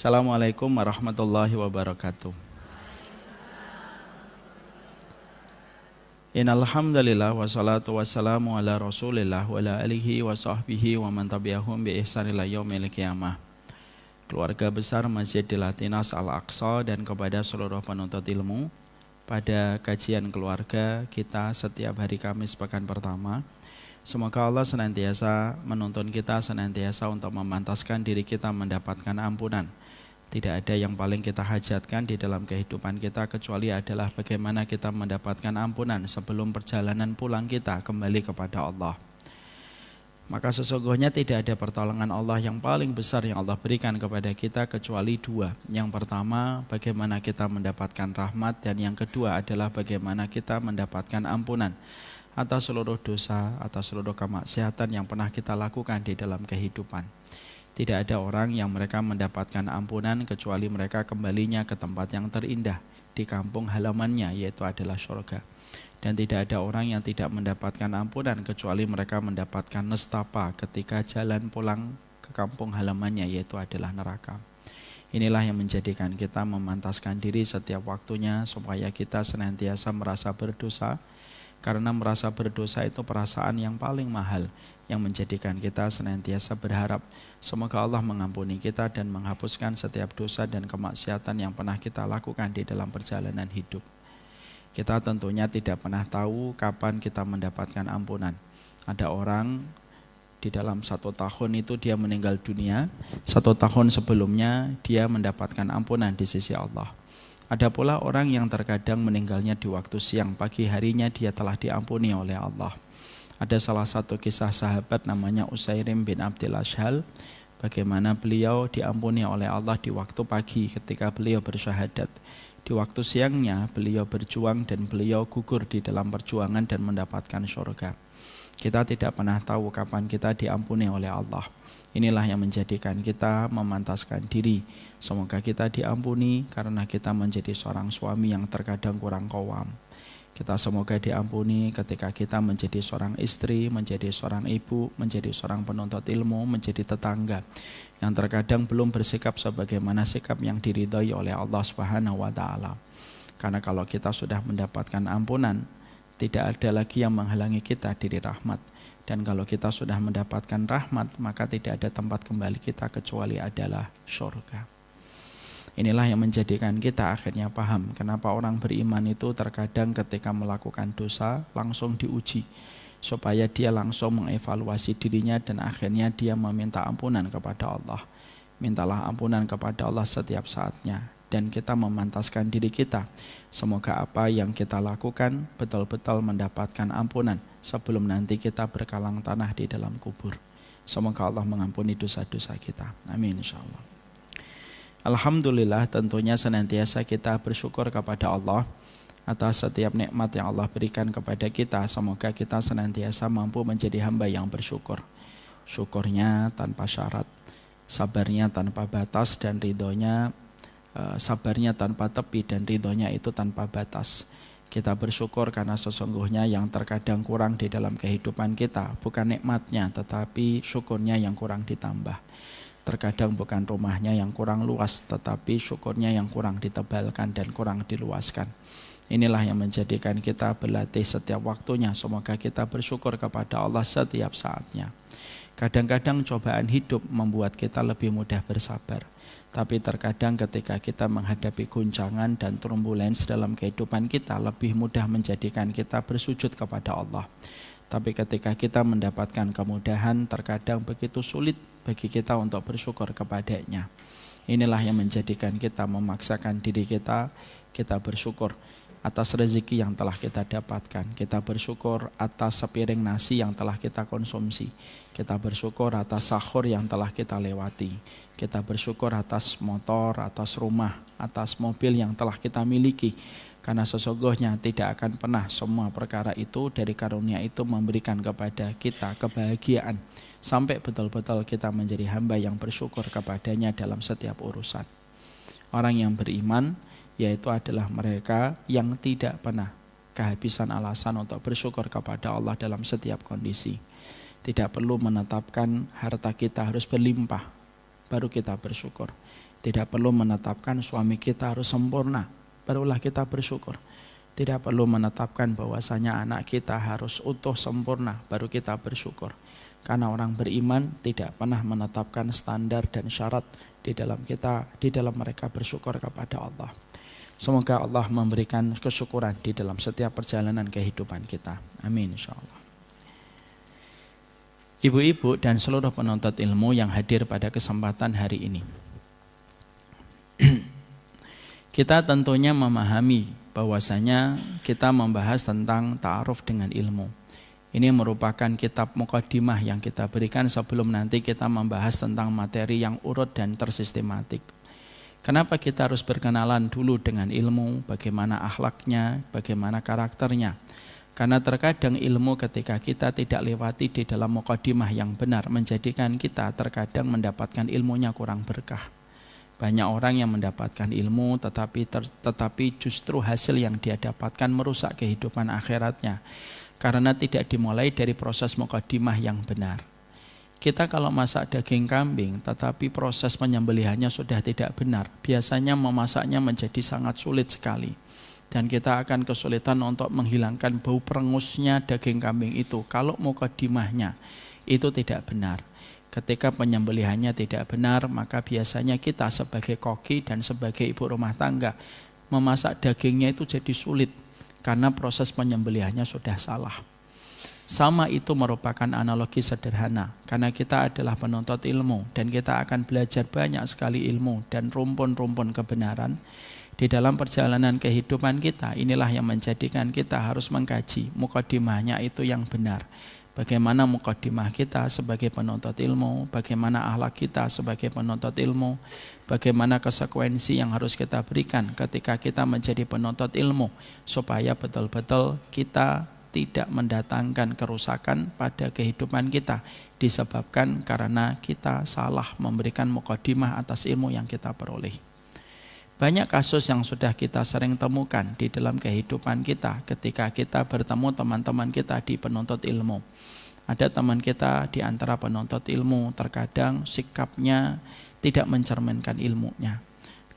Assalamualaikum warahmatullahi wabarakatuh. Innal hamdalillah wassalatu wassalamu ala Rasulillah wa ala alihi wa sahbihi wa man tabi'ahum bi ihsan ila yaumil qiyamah. Keluarga besar Masjid Dilatinas Al-Aqsa dan kepada seluruh penuntut ilmu, pada kajian keluarga kita setiap hari Kamis pekan pertama, semoga Allah senantiasa menuntun kita senantiasa untuk memantaskan diri kita mendapatkan ampunan. Tidak ada yang paling kita hajatkan di dalam kehidupan kita kecuali adalah bagaimana kita mendapatkan ampunan sebelum perjalanan pulang kita kembali kepada Allah. Maka sesungguhnya tidak ada pertolongan Allah yang paling besar yang Allah berikan kepada kita kecuali dua. Yang pertama, bagaimana kita mendapatkan rahmat, dan yang kedua adalah bagaimana kita mendapatkan ampunan atas seluruh dosa, atas seluruh kemaksiatan yang pernah kita lakukan di dalam kehidupan. Tidak ada orang yang mereka mendapatkan ampunan kecuali mereka kembalinya ke tempat yang terindah di kampung halamannya, yaitu adalah surga. Dan tidak ada orang yang tidak mendapatkan ampunan kecuali mereka mendapatkan nestapa ketika jalan pulang ke kampung halamannya, yaitu adalah neraka. Inilah yang menjadikan kita memantaskan diri setiap waktunya supaya kita senantiasa merasa berdosa, karena merasa berdosa itu perasaan yang paling mahal, yang menjadikan kita senantiasa berharap semoga Allah mengampuni kita dan menghapuskan setiap dosa dan kemaksiatan yang pernah kita lakukan di dalam perjalanan hidup. Kita tentunya tidak pernah tahu kapan kita mendapatkan ampunan. Ada orang di dalam 1 tahun itu dia meninggal dunia, 1 tahun sebelumnya dia mendapatkan ampunan di sisi Allah. Ada pula orang yang terkadang meninggalnya di waktu siang, pagi harinya dia telah diampuni oleh Allah. Ada salah satu kisah sahabat namanya Usairim bin Abdil Ashhal, bagaimana beliau diampuni oleh Allah di waktu pagi ketika beliau bersyahadat. Di waktu siangnya beliau berjuang dan beliau gugur di dalam perjuangan dan mendapatkan surga. Kita tidak pernah tahu kapan kita diampuni oleh Allah. Inilah yang menjadikan kita memantaskan diri. Semoga kita diampuni karena kita menjadi seorang suami yang terkadang kurang qawam. Kita semoga diampuni ketika kita menjadi seorang istri, menjadi seorang ibu, menjadi seorang penuntut ilmu, menjadi tetangga yang terkadang belum bersikap sebagaimana sikap yang diridhai oleh Allah Subhanahu wa taala. Karena kalau kita sudah mendapatkan ampunan, tidak ada lagi yang menghalangi kita dari rahmat. Dan kalau kita sudah mendapatkan rahmat, maka tidak ada tempat kembali kita kecuali adalah surga. Inilah yang menjadikan kita akhirnya paham kenapa orang beriman itu terkadang ketika melakukan dosa langsung diuji, supaya dia langsung mengevaluasi dirinya dan akhirnya dia meminta ampunan kepada Allah. Mintalah ampunan kepada Allah setiap saatnya, dan kita memantaskan diri kita. Semoga apa yang kita lakukan betul-betul mendapatkan ampunan sebelum nanti kita berkalang tanah di dalam kubur. Semoga Allah mengampuni dosa-dosa kita. Amin insyaallah. Alhamdulillah, tentunya senantiasa kita bersyukur kepada Allah atas setiap nikmat yang Allah berikan kepada kita. Semoga kita senantiasa mampu menjadi hamba yang bersyukur. Syukurnya tanpa syarat, sabarnya tanpa batas, dan ridhonya sabarnya tanpa tepi, dan ridhonya itu tanpa batas. Kita bersyukur karena sesungguhnya yang terkadang kurang di dalam kehidupan kita bukan nikmatnya, tetapi syukurnya yang kurang ditambah. Terkadang bukan rumahnya yang kurang luas, tetapi syukurnya yang kurang ditebalkan dan kurang diluaskan. Inilah yang menjadikan kita berlatih setiap waktunya. Semoga kita bersyukur kepada Allah setiap saatnya. Kadang-kadang cobaan hidup membuat kita lebih mudah bersabar. Tapi terkadang ketika kita menghadapi guncangan dan turbulens dalam kehidupan kita, lebih mudah menjadikan kita bersujud kepada Allah. Tapi ketika kita mendapatkan kemudahan, terkadang begitu sulit bagi kita untuk bersyukur kepadanya. Inilah yang menjadikan kita memaksakan diri kita bersyukur atas rezeki yang telah kita dapatkan. Kita bersyukur atas sepiring nasi yang telah kita konsumsi. Kita bersyukur atas sahur yang telah kita lewati. Kita bersyukur atas motor, atas rumah, atas mobil yang telah kita miliki. Karena sesungguhnya tidak akan pernah semua perkara itu dari karunia itu memberikan kepada kita kebahagiaan sampai betul-betul kita menjadi hamba yang bersyukur kepadanya dalam setiap urusan. Orang yang beriman yaitu adalah mereka yang tidak pernah kehabisan alasan untuk bersyukur kepada Allah dalam setiap kondisi. Tidak perlu menetapkan harta kita harus berlimpah baru kita bersyukur. Tidak perlu menetapkan suami kita harus sempurna, barulah kita bersyukur. Tidak perlu menetapkan bahwasanya anak kita harus utuh sempurna, baru kita bersyukur. Karena orang beriman tidak pernah menetapkan standar dan syarat di dalam mereka bersyukur kepada Allah. Semoga Allah memberikan kesyukuran di dalam setiap perjalanan kehidupan kita. Amin insyaallah. Ibu-ibu dan seluruh penuntut ilmu yang hadir pada kesempatan hari ini. Kita tentunya memahami bahwasanya kita membahas tentang ta'aruf dengan ilmu. Ini merupakan kitab muqaddimah yang kita berikan sebelum nanti kita membahas tentang materi yang urut dan tersistematik. Kenapa kita harus berkenalan dulu dengan ilmu, bagaimana akhlaknya, bagaimana karakternya? Karena terkadang ilmu ketika kita tidak lewati di dalam muqaddimah yang benar menjadikan kita terkadang mendapatkan ilmunya kurang berkah. Banyak orang yang mendapatkan ilmu tetapi justru hasil yang dia dapatkan merusak kehidupan akhiratnya. Karena tidak dimulai dari proses muqaddimah yang benar. Kita kalau masak daging kambing tetapi proses penyembelihannya sudah tidak benar, biasanya memasaknya menjadi sangat sulit sekali. Dan kita akan kesulitan untuk menghilangkan bau perengusnya daging kambing itu kalau muqaddimahnya itu tidak benar. Ketika penyembelihannya tidak benar, maka biasanya kita sebagai koki dan sebagai ibu rumah tangga memasak dagingnya itu jadi sulit. Karena proses penyembelihannya sudah salah. Sama itu merupakan analogi sederhana. Karena kita adalah penuntut ilmu dan kita akan belajar banyak sekali ilmu dan rumpun-rumpun kebenaran. Di dalam perjalanan kehidupan kita, inilah yang menjadikan kita harus mengkaji muqaddimahnya itu yang benar. Bagaimana muqaddimah kita sebagai penuntut ilmu, bagaimana akhlak kita sebagai penuntut ilmu, bagaimana konsekuensi yang harus kita berikan ketika kita menjadi penuntut ilmu, supaya betul-betul kita tidak mendatangkan kerusakan pada kehidupan kita, disebabkan karena kita salah memberikan muqaddimah atas ilmu yang kita peroleh. Banyak kasus yang sudah kita sering temukan di dalam kehidupan kita ketika kita bertemu teman-teman kita di penuntut ilmu. Ada teman kita di antara penuntut ilmu, terkadang sikapnya tidak mencerminkan ilmunya.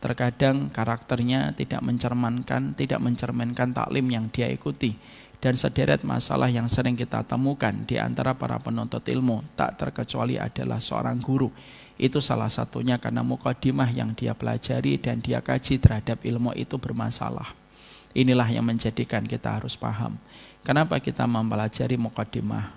Terkadang karakternya tidak mencerminkan taklim yang dia ikuti. Dan sederet masalah yang sering kita temukan di antara para penuntut ilmu, tak terkecuali adalah seorang guru. Itu salah satunya karena muqaddimah yang dia pelajari dan dia kaji terhadap ilmu itu bermasalah. Inilah yang menjadikan kita harus paham. Kenapa kita mempelajari muqaddimah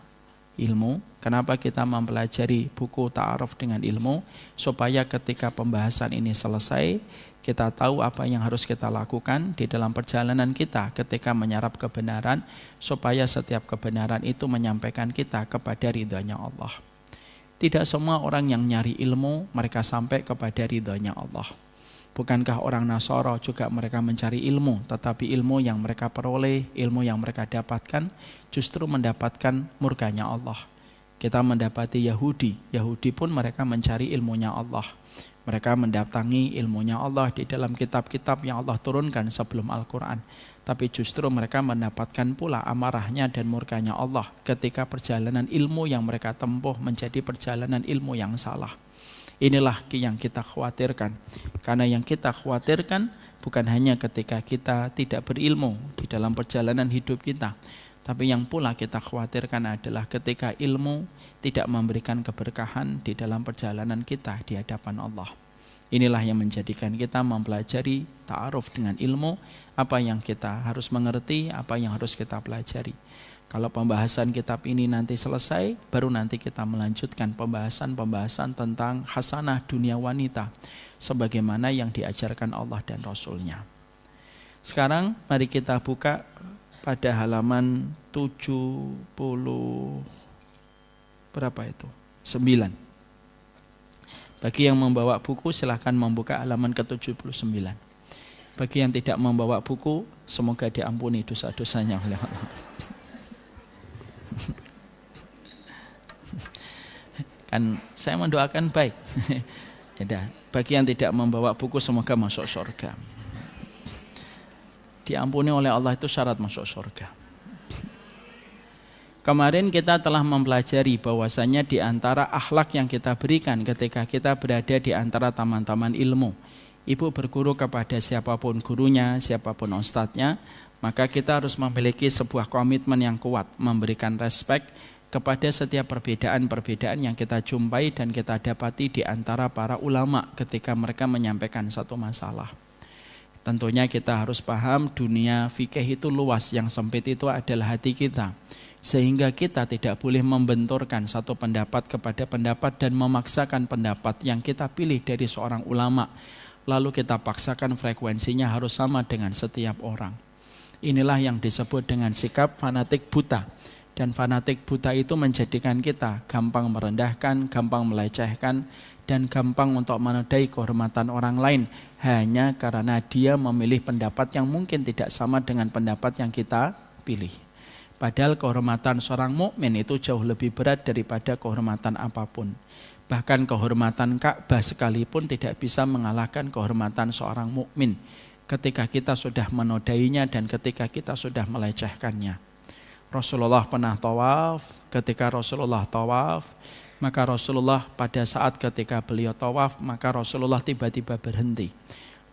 ilmu? Kenapa kita mempelajari buku ta'aruf dengan ilmu? Supaya ketika pembahasan ini selesai, kita tahu apa yang harus kita lakukan di dalam perjalanan kita ketika menyerap kebenaran, supaya setiap kebenaran itu menyampaikan kita kepada ridhanya Allah. Tidak semua orang yang nyari ilmu mereka sampai kepada ridhanya Allah. Bukankah orang Nasara juga mereka mencari ilmu, tetapi ilmu yang mereka peroleh, ilmu yang mereka dapatkan justru mendapatkan murkanya Allah. Kita mendapati Yahudi pun mereka mencari ilmunya Allah. Mereka mendatangi ilmunya Allah di dalam kitab-kitab yang Allah turunkan sebelum Al-Quran. Tapi justru mereka mendapatkan pula amarahnya dan murkanya Allah ketika perjalanan ilmu yang mereka tempuh menjadi perjalanan ilmu yang salah. Inilah yang kita khawatirkan. Karena yang kita khawatirkan bukan hanya ketika kita tidak berilmu di dalam perjalanan hidup kita, tapi yang pula kita khawatirkan adalah ketika ilmu tidak memberikan keberkahan di dalam perjalanan kita di hadapan Allah. Inilah yang menjadikan kita mempelajari ta'aruf dengan ilmu, apa yang kita harus mengerti, apa yang harus kita pelajari. Kalau pembahasan kitab ini nanti selesai, baru nanti kita melanjutkan pembahasan tentang hasanah dunia wanita, sebagaimana yang diajarkan Allah dan Rasulnya. Sekarang mari kita buka pada halaman 70 berapa itu? 9. Bagi yang membawa buku silahkan membuka halaman ke-79. Bagi yang tidak membawa buku, semoga diampuni dosa-dosanya oleh Allah. Kan saya mendoakan baik. Ya, bagi yang tidak membawa buku semoga masuk surga. Diampuni oleh Allah itu syarat masuk surga. Kemarin kita telah mempelajari bahwasanya di antara akhlak yang kita berikan ketika kita berada di antara taman-taman ilmu, ibu berguru kepada siapapun gurunya, siapapun ustadznya, maka kita harus memiliki sebuah komitmen yang kuat, memberikan respek kepada setiap perbedaan-perbedaan yang kita jumpai dan kita dapati di antara para ulama ketika mereka menyampaikan satu masalah. Tentunya kita harus paham dunia fikih itu luas, yang sempit itu adalah hati kita. Sehingga kita tidak boleh membenturkan satu pendapat kepada pendapat dan memaksakan pendapat yang kita pilih dari seorang ulama. Lalu kita paksakan frekuensinya harus sama dengan setiap orang. Inilah yang disebut dengan sikap fanatik buta. Dan fanatik buta itu menjadikan kita gampang merendahkan, gampang melecehkan, dan gampang untuk menodai kehormatan orang lain hanya karena dia memilih pendapat yang mungkin tidak sama dengan pendapat yang kita pilih. Padahal kehormatan seorang mukmin itu jauh lebih berat daripada kehormatan apapun. Bahkan kehormatan Ka'bah sekalipun tidak bisa mengalahkan kehormatan seorang mukmin ketika kita sudah menodainya dan ketika kita sudah melecehkannya. Rasulullah pernah tawaf, ketika Rasulullah tawaf, maka Rasulullah pada saat ketika beliau tawaf, maka Rasulullah tiba-tiba berhenti.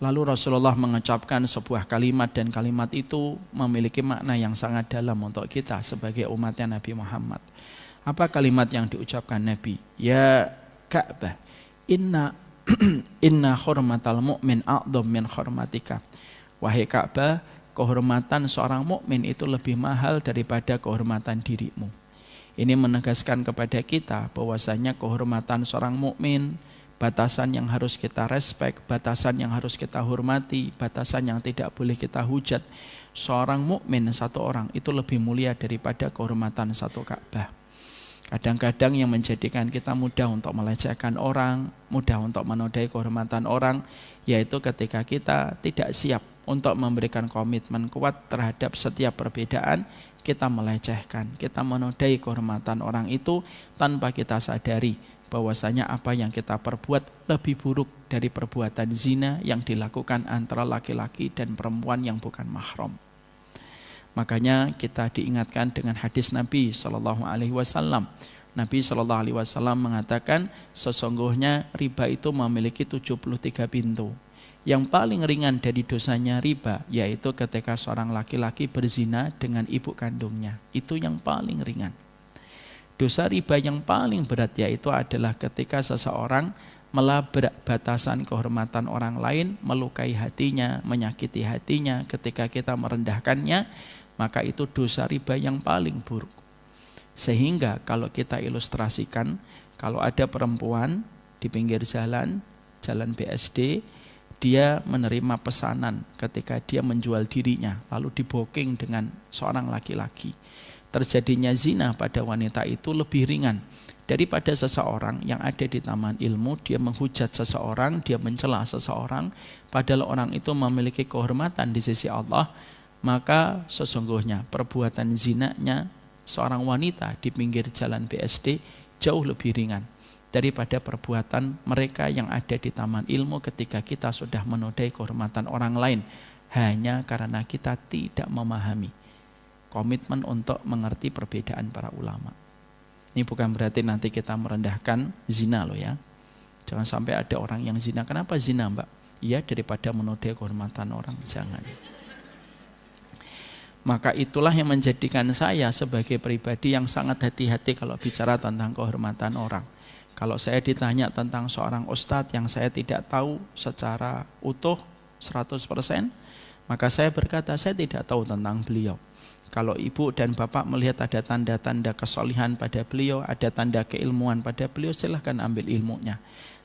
Lalu Rasulullah mengucapkan sebuah kalimat dan kalimat itu memiliki makna yang sangat dalam untuk kita sebagai umatnya Nabi Muhammad. Apa kalimat yang diucapkan Nabi? Ya Ka'bah, inna hurmatal mu'min a'dham min hurmatika. Wahai Ka'bah, kehormatan seorang mukmin itu lebih mahal daripada kehormatan dirimu. Ini menegaskan kepada kita bahwasanya kehormatan seorang mukmin, batasan yang harus kita respek, batasan yang harus kita hormati, batasan yang tidak boleh kita hujat. Seorang mukmin satu orang itu lebih mulia daripada kehormatan satu Ka'bah. Kadang-kadang yang menjadikan kita mudah untuk melecehkan orang, mudah untuk menodai kehormatan orang, yaitu ketika kita tidak siap untuk memberikan komitmen kuat terhadap setiap perbedaan, kita melecehkan, kita menodai kehormatan orang itu tanpa kita sadari bahwasanya apa yang kita perbuat lebih buruk dari perbuatan zina yang dilakukan antara laki-laki dan perempuan yang bukan mahram. Makanya kita diingatkan dengan hadis Nabi SAW. Nabi SAW mengatakan sesungguhnya riba itu memiliki 73 pintu. Yang paling ringan dari dosanya riba yaitu ketika seorang laki-laki berzina dengan ibu kandungnya. Itu yang paling ringan. Dosa riba yang paling berat yaitu adalah ketika seseorang melabrak batasan kehormatan orang lain, melukai hatinya, menyakiti hatinya ketika kita merendahkannya, maka itu dosa riba yang paling buruk. Sehingga kalau kita ilustrasikan, kalau ada perempuan di pinggir jalan BSD, dia menerima pesanan ketika dia menjual dirinya, lalu diboking dengan seorang laki-laki. Terjadinya zina pada wanita itu lebih ringan daripada seseorang yang ada di taman ilmu, dia menghujat seseorang, dia mencela seseorang, padahal orang itu memiliki kehormatan di sisi Allah. Maka sesungguhnya perbuatan zinanya seorang wanita di pinggir jalan BSD jauh lebih ringan daripada perbuatan mereka yang ada di taman ilmu ketika kita sudah menodai kehormatan orang lain hanya karena kita tidak memahami komitmen untuk mengerti perbedaan para ulama. Ini bukan berarti nanti kita merendahkan zina loh ya. Jangan sampai ada orang yang zina. Kenapa zina mbak? Iya daripada menodai kehormatan orang, jangan. Maka itulah yang menjadikan saya sebagai pribadi yang sangat hati-hati kalau bicara tentang kehormatan orang. Kalau saya ditanya tentang seorang ustadz yang saya tidak tahu secara utuh 100%, maka saya berkata saya tidak tahu tentang beliau. Kalau ibu dan bapak melihat ada tanda-tanda kesolihan pada beliau, ada tanda keilmuan pada beliau, silahkan ambil ilmunya.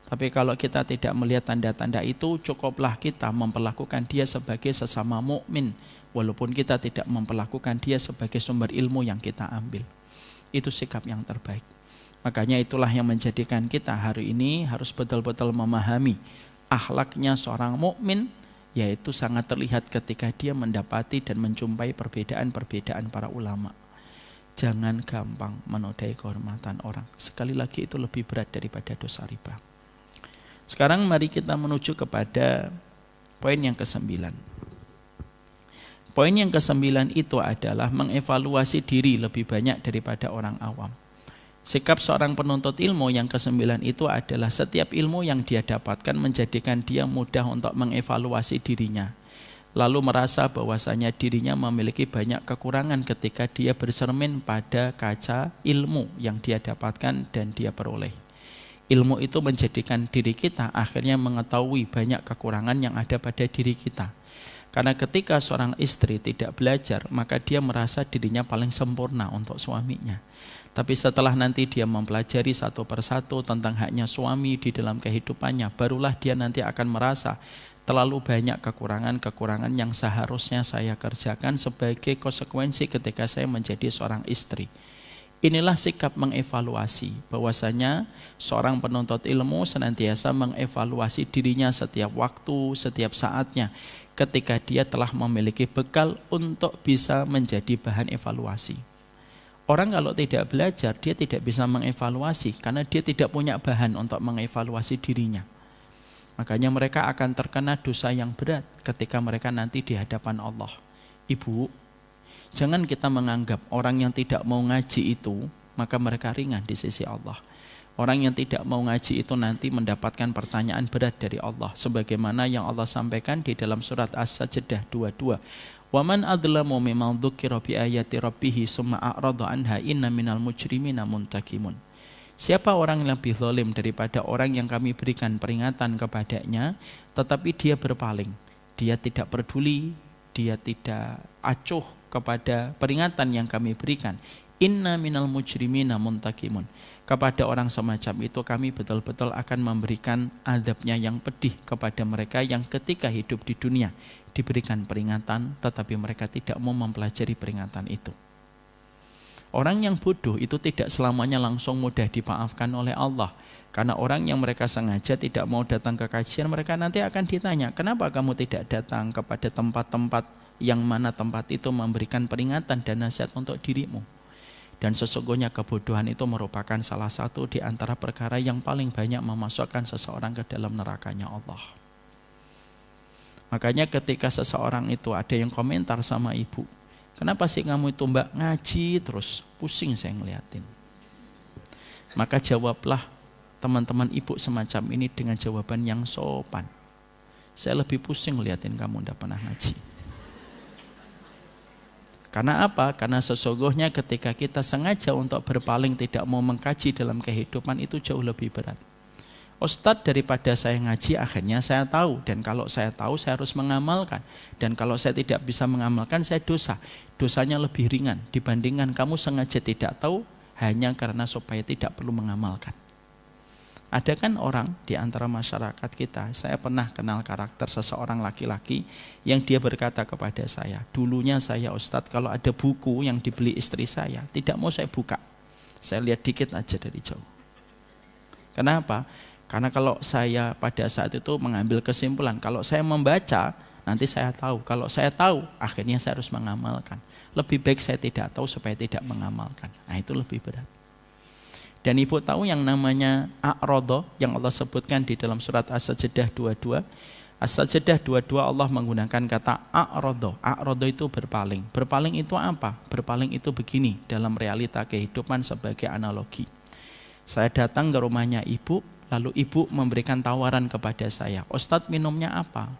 Tapi kalau kita tidak melihat tanda-tanda itu, cukuplah kita memperlakukan dia sebagai sesama mukmin, walaupun kita tidak memperlakukan dia sebagai sumber ilmu yang kita ambil. Itu sikap yang terbaik. Makanya itulah yang menjadikan kita hari ini harus betul-betul memahami akhlaknya seorang mukmin, yaitu sangat terlihat ketika dia mendapati dan menjumpai perbedaan-perbedaan para ulama. Jangan gampang menodai kehormatan orang. Sekali lagi itu lebih berat daripada dosa riba. Sekarang mari kita menuju kepada poin yang ke-9. Poin yang ke-9 itu adalah mengevaluasi diri lebih banyak daripada orang awam. Sikap seorang penuntut ilmu yang ke-9 itu adalah setiap ilmu yang dia dapatkan menjadikan dia mudah untuk mengevaluasi dirinya. Lalu merasa bahwasanya dirinya memiliki banyak kekurangan ketika dia bercermin pada kaca ilmu yang dia dapatkan dan dia peroleh. Ilmu itu menjadikan diri kita akhirnya mengetahui banyak kekurangan yang ada pada diri kita. Karena ketika seorang istri tidak belajar, maka dia merasa dirinya paling sempurna untuk suaminya. Tapi setelah nanti dia mempelajari satu persatu tentang haknya suami di dalam kehidupannya, barulah dia nanti akan merasa terlalu banyak kekurangan-kekurangan yang seharusnya saya kerjakan sebagai konsekuensi ketika saya menjadi seorang istri. Inilah sikap mengevaluasi, bahwasanya seorang penuntut ilmu senantiasa mengevaluasi dirinya setiap waktu, setiap saatnya, ketika dia telah memiliki bekal untuk bisa menjadi bahan evaluasi. Orang kalau tidak belajar, dia tidak bisa mengevaluasi karena dia tidak punya bahan untuk mengevaluasi dirinya. Makanya mereka akan terkena dosa yang berat ketika mereka nanti di hadapan Allah. Ibu, jangan kita menganggap orang yang tidak mau ngaji itu, maka mereka ringan di sisi Allah. Orang yang tidak mau ngaji itu nanti mendapatkan pertanyaan berat dari Allah. Sebagaimana yang Allah sampaikan di dalam surat As-Sajdah 22. Waman adlamu mimman dzukira bi ayati rabbih summa a'rada anha inna minal mujrimina muntakimun. Siapa orang yang lebih zalim daripada orang yang kami berikan peringatan kepadanya tetapi dia berpaling, dia tidak peduli, dia tidak acuh kepada peringatan yang kami berikan. Inna minal mujrimina muntakimun. Kepada orang semacam itu kami betul-betul akan memberikan azabnya yang pedih kepada mereka yang ketika hidup di dunia diberikan peringatan tetapi mereka tidak mau mempelajari peringatan itu. Orang yang bodoh itu tidak selamanya langsung mudah dimaafkan oleh Allah. Karena orang yang mereka sengaja tidak mau datang ke kajian, mereka nanti akan ditanya, kenapa kamu tidak datang kepada tempat-tempat yang mana tempat itu memberikan peringatan dan nasihat untuk dirimu. Dan sesungguhnya kebodohan itu merupakan salah satu di antara perkara yang paling banyak memasukkan seseorang ke dalam nerakanya Allah. Makanya ketika seseorang itu ada yang komentar sama ibu, kenapa sih kamu itu mbak ngaji terus, pusing saya ngeliatin. Maka jawablah teman-teman ibu semacam ini dengan jawaban yang sopan. Saya lebih pusing ngeliatin kamu ndak pernah ngaji. Karena apa? Karena sesungguhnya ketika kita sengaja untuk berpaling tidak mau mengkaji dalam kehidupan itu jauh lebih berat. Ustadz, daripada saya ngaji akhirnya saya tahu, dan kalau saya tahu saya harus mengamalkan, dan kalau saya tidak bisa mengamalkan saya dosa. Dosanya lebih ringan dibandingkan kamu sengaja tidak tahu hanya karena supaya tidak perlu mengamalkan. Ada kan orang di antara masyarakat kita, saya pernah kenal karakter seseorang laki-laki yang dia berkata kepada saya, dulunya saya Ustadz kalau ada buku yang dibeli istri saya, tidak mau saya buka. Saya lihat dikit aja dari jauh. Kenapa? Karena kalau saya pada saat itu mengambil kesimpulan, kalau saya membaca, nanti saya tahu. Kalau saya tahu, akhirnya saya harus mengamalkan. Lebih baik saya tidak tahu supaya tidak mengamalkan. Nah itu lebih berat. Dan ibu tahu yang namanya a'rada yang Allah sebutkan di dalam surat As-Sajdah 22. As-Sajdah 22 Allah menggunakan kata a'rada. A'rada itu berpaling. Berpaling itu apa? Berpaling itu begini dalam realita kehidupan sebagai analogi. Saya datang ke rumahnya ibu, lalu ibu memberikan tawaran kepada saya. Ustadz, minumnya apa?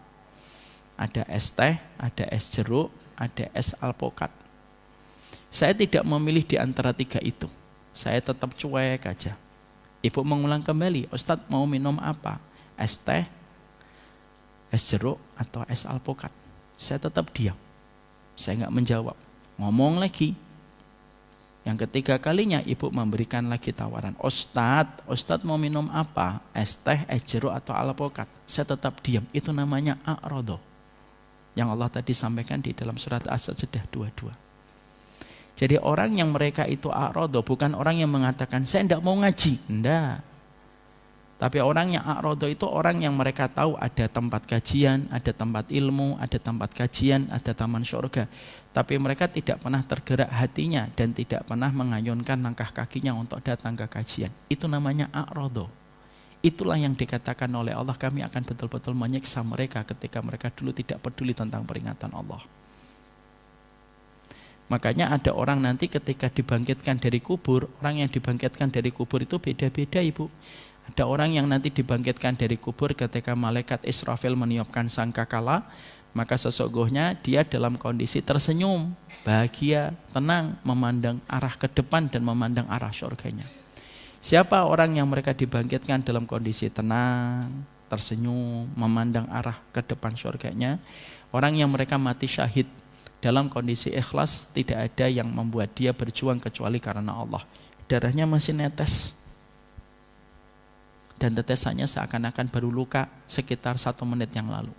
Ada es teh, ada es jeruk, ada es alpukat. Saya tidak memilih di antara tiga itu. Saya tetap cuek aja. Ibu mengulang kembali, Ustadz mau minum apa? Es teh, es jeruk, atau es alpukat? Saya tetap diam. Saya nggak menjawab. Ngomong lagi. Yang ketiga kalinya ibu memberikan lagi tawaran. Ustadz mau minum apa? Es teh, es jeruk, atau alpukat? Saya tetap diam. Itu namanya a'rada. Yang Allah tadi sampaikan di dalam surat As-Sajdah 22. Jadi orang yang mereka itu a'rada bukan orang yang mengatakan saya tidak mau ngaji, enggak. Tapi orang yang a'rada itu orang yang mereka tahu ada tempat kajian, ada tempat ilmu, ada tempat kajian, ada taman surga. Tapi mereka tidak pernah tergerak hatinya dan tidak pernah mengayunkan langkah kakinya untuk datang ke kajian. Itu namanya a'rada. Itulah yang dikatakan oleh Allah, kami akan betul-betul menyiksa mereka ketika mereka dulu tidak peduli tentang peringatan Allah. Makanya ada orang nanti ketika dibangkitkan dari kubur, orang yang dibangkitkan dari kubur itu beda-beda Ibu. Ada orang yang nanti dibangkitkan dari kubur ketika malaikat Israfil meniupkan sangkakala, maka sesungguhnya dia dalam kondisi tersenyum, bahagia, tenang, memandang arah ke depan dan memandang arah surganya. Siapa orang yang mereka dibangkitkan dalam kondisi tenang, tersenyum, memandang arah ke depan surganya? Orang yang mereka mati syahid dalam kondisi ikhlas, tidak ada yang membuat dia berjuang kecuali karena Allah. Darahnya masih netes dan tetesannya seakan-akan baru luka sekitar 1 menit yang lalu.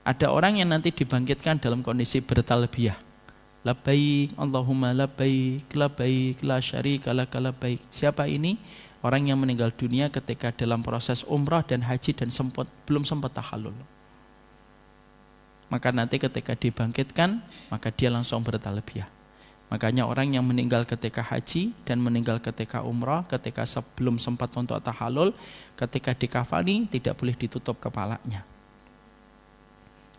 Ada orang yang nanti dibangkitkan dalam kondisi bertalbiyah. Labbaik Allahumma labbaik, labbaik la syarika laka labbaik. Siapa ini? Orang yang meninggal dunia ketika dalam proses umrah dan haji dan belum sempat tahallul. Maka nanti ketika dibangkitkan, maka dia langsung bertalbiyah. Makanya orang yang meninggal ketika haji dan meninggal ketika umrah, ketika sebelum sempat untuk tahallul, ketika dikafani tidak boleh ditutup kepalanya.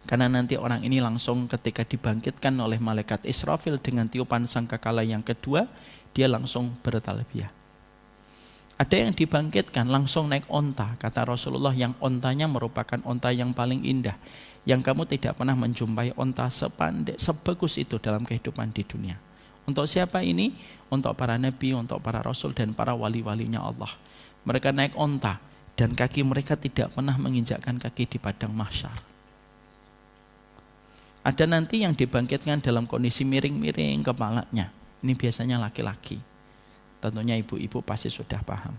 Karena nanti orang ini langsung ketika dibangkitkan oleh malaikat Israfil dengan tiupan sangkakala yang kedua, dia langsung bertalbiyah. Ada yang dibangkitkan langsung naik onta, kata Rasulullah, yang ontanya merupakan onta yang paling indah, yang kamu tidak pernah menjumpai onta sepandai, sebagus itu dalam kehidupan di dunia. Untuk siapa ini? Untuk para nabi, untuk para rasul dan para wali-walinya Allah. Mereka naik onta dan kaki mereka tidak pernah menginjakkan kaki di padang mahsyar. Ada nanti yang dibangkitkan dalam kondisi miring-miring kepalanya. Ini biasanya laki-laki. Tentunya ibu-ibu pasti sudah paham.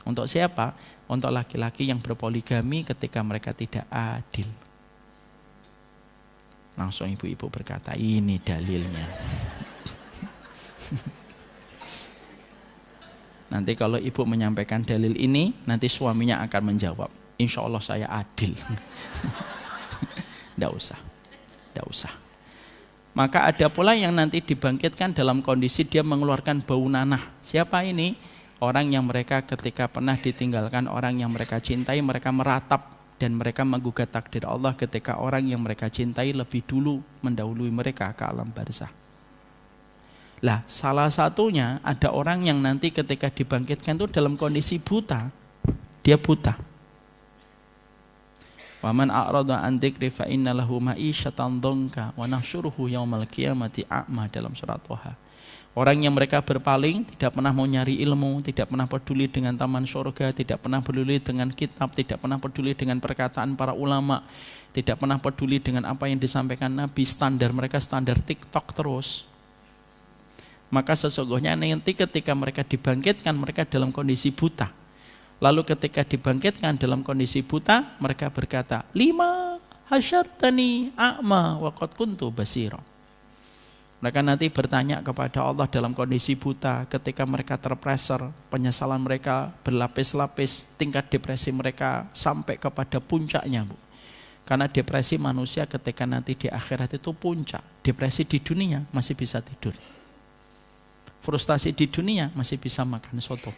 Untuk siapa? Untuk laki-laki yang berpoligami ketika mereka tidak adil. Langsung ibu-ibu berkata, ini dalilnya. Nanti kalau ibu menyampaikan dalil ini, nanti suaminya akan menjawab, insya Allah saya adil. Tidak usah. Maka ada pula yang nanti dibangkitkan dalam kondisi dia mengeluarkan bau nanah. Siapa ini? Orang yang mereka ketika pernah ditinggalkan orang yang mereka cintai, mereka meratap dan mereka menggugat takdir Allah ketika orang yang mereka cintai lebih dulu mendahului mereka ke alam barzah. Lah, salah satunya ada orang yang nanti ketika dibangkitkan itu dalam kondisi buta. Dia buta. Wa man a'rada an dzikri fa inna lahu ma'isyatan dhanka wa nahsyuruhu yaumal qiyamati a'ma, dalam surat Thaha. Orang yang mereka berpaling, tidak pernah mau nyari ilmu, tidak pernah peduli dengan taman surga, tidak pernah peduli dengan kitab, tidak pernah peduli dengan perkataan para ulama, tidak pernah peduli dengan apa yang disampaikan Nabi. Standar mereka standar TikTok terus. Maka sesungguhnya nanti ketika mereka dibangkitkan, mereka dalam kondisi buta. Lalu ketika dibangkitkan dalam kondisi buta, mereka berkata, lima hasyartani a'ma wa qad kuntu basira. Mereka nanti bertanya kepada Allah dalam kondisi buta, ketika mereka terpressure, penyesalan mereka berlapis-lapis, tingkat depresi mereka sampai kepada puncaknya, Bu. Karena depresi manusia ketika nanti di akhirat itu puncak. Depresi di dunia masih bisa tidur. Frustasi di dunia masih bisa makan soto.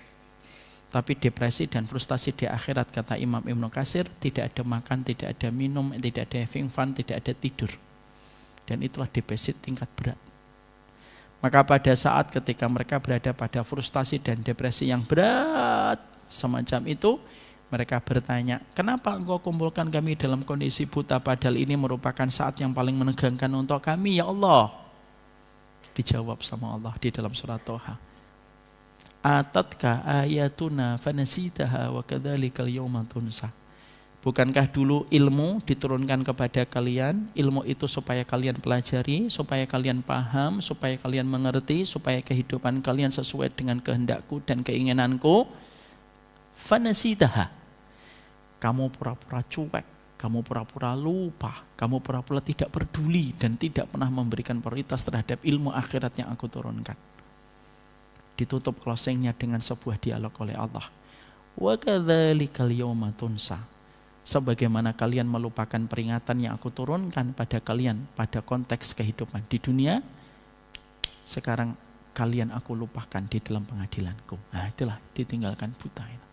Tapi depresi dan frustasi di akhirat, kata Imam Ibnu Katsir, tidak ada makan, tidak ada minum, tidak ada having fun, tidak ada tidur. Dan itulah depresi tingkat berat. Maka pada saat ketika mereka berada pada frustasi dan depresi yang berat semacam itu, mereka bertanya, kenapa engkau kumpulkan kami dalam kondisi buta, padahal ini merupakan saat yang paling menegangkan untuk kami, ya Allah? Dijawab sama Allah di dalam surat Thaha. Atatka ayatuna fanasitaha wa kadzalikal yauma tunsa. Bukankah dulu ilmu diturunkan kepada kalian, ilmu itu supaya kalian pelajari, supaya kalian paham, supaya kalian mengerti, supaya kehidupan kalian sesuai dengan kehendakku dan keinginanku. Fanasitaha. Kamu pura-pura cuek, kamu pura-pura lupa, kamu pura-pura tidak peduli dan tidak pernah memberikan prioritas terhadap ilmu akhirat yang aku turunkan. Ditutup closingnya dengan sebuah dialog oleh Allah. Wa kadzalikal yauma tunsa. Sebagaimana kalian melupakan peringatan yang aku turunkan pada kalian pada konteks kehidupan di dunia, sekarang kalian aku lupakan di dalam pengadilanku. Nah, itulah ditinggalkan buta itu.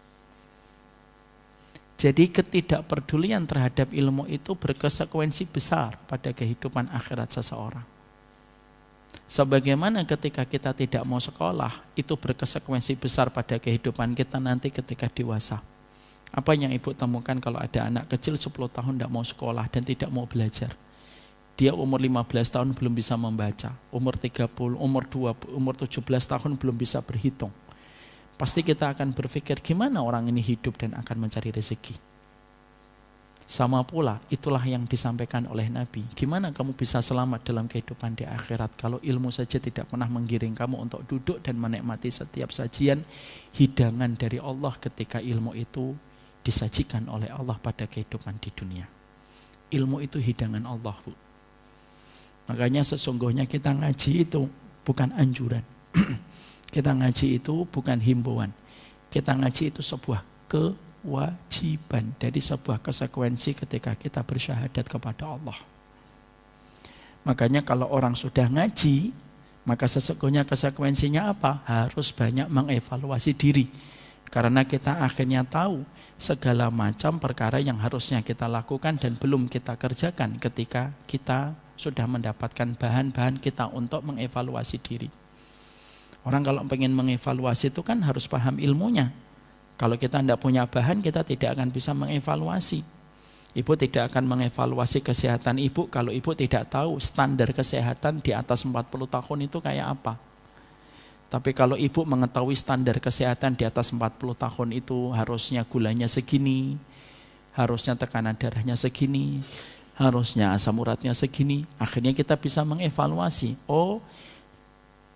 Jadi ketidakpedulian terhadap ilmu itu berkonsekuensi besar pada kehidupan akhirat seseorang. Sebagaimana ketika kita tidak mau sekolah, itu berkonsekuensi besar pada kehidupan kita nanti ketika dewasa. Apa yang ibu temukan kalau ada anak kecil 10 tahun tidak mau sekolah dan tidak mau belajar? Dia umur 15 tahun belum bisa membaca, umur 30, umur 20, umur 17 tahun belum bisa berhitung. Pasti kita akan berpikir gimana orang ini hidup dan akan mencari rezeki. Sama pula itulah yang disampaikan oleh Nabi. Gimana kamu bisa selamat dalam kehidupan di akhirat kalau ilmu saja tidak pernah menggiring kamu untuk duduk dan menikmati setiap sajian hidangan dari Allah ketika ilmu itu disajikan oleh Allah pada kehidupan di dunia. Ilmu itu hidangan Allah, Bu. Makanya sesungguhnya kita ngaji itu bukan anjuran. Kita ngaji itu bukan himbauan. Kita ngaji itu sebuah kewajiban dari sebuah konsekuensi ketika kita bersyahadat kepada Allah. Makanya kalau orang sudah ngaji, maka sesungguhnya konsekuensinya apa? Harus banyak mengevaluasi diri. Karena kita akhirnya tahu segala macam perkara yang harusnya kita lakukan dan belum kita kerjakan ketika kita sudah mendapatkan bahan-bahan kita untuk mengevaluasi diri. Orang kalau pengen mengevaluasi itu kan harus paham ilmunya. Kalau kita tidak punya bahan, kita tidak akan bisa mengevaluasi. Ibu tidak akan mengevaluasi kesehatan ibu kalau ibu tidak tahu standar kesehatan di atas 40 tahun itu kayak apa. Tapi kalau ibu mengetahui standar kesehatan di atas 40 tahun itu harusnya gulanya segini, harusnya tekanan darahnya segini, harusnya asam uratnya segini, akhirnya kita bisa mengevaluasi. Oh,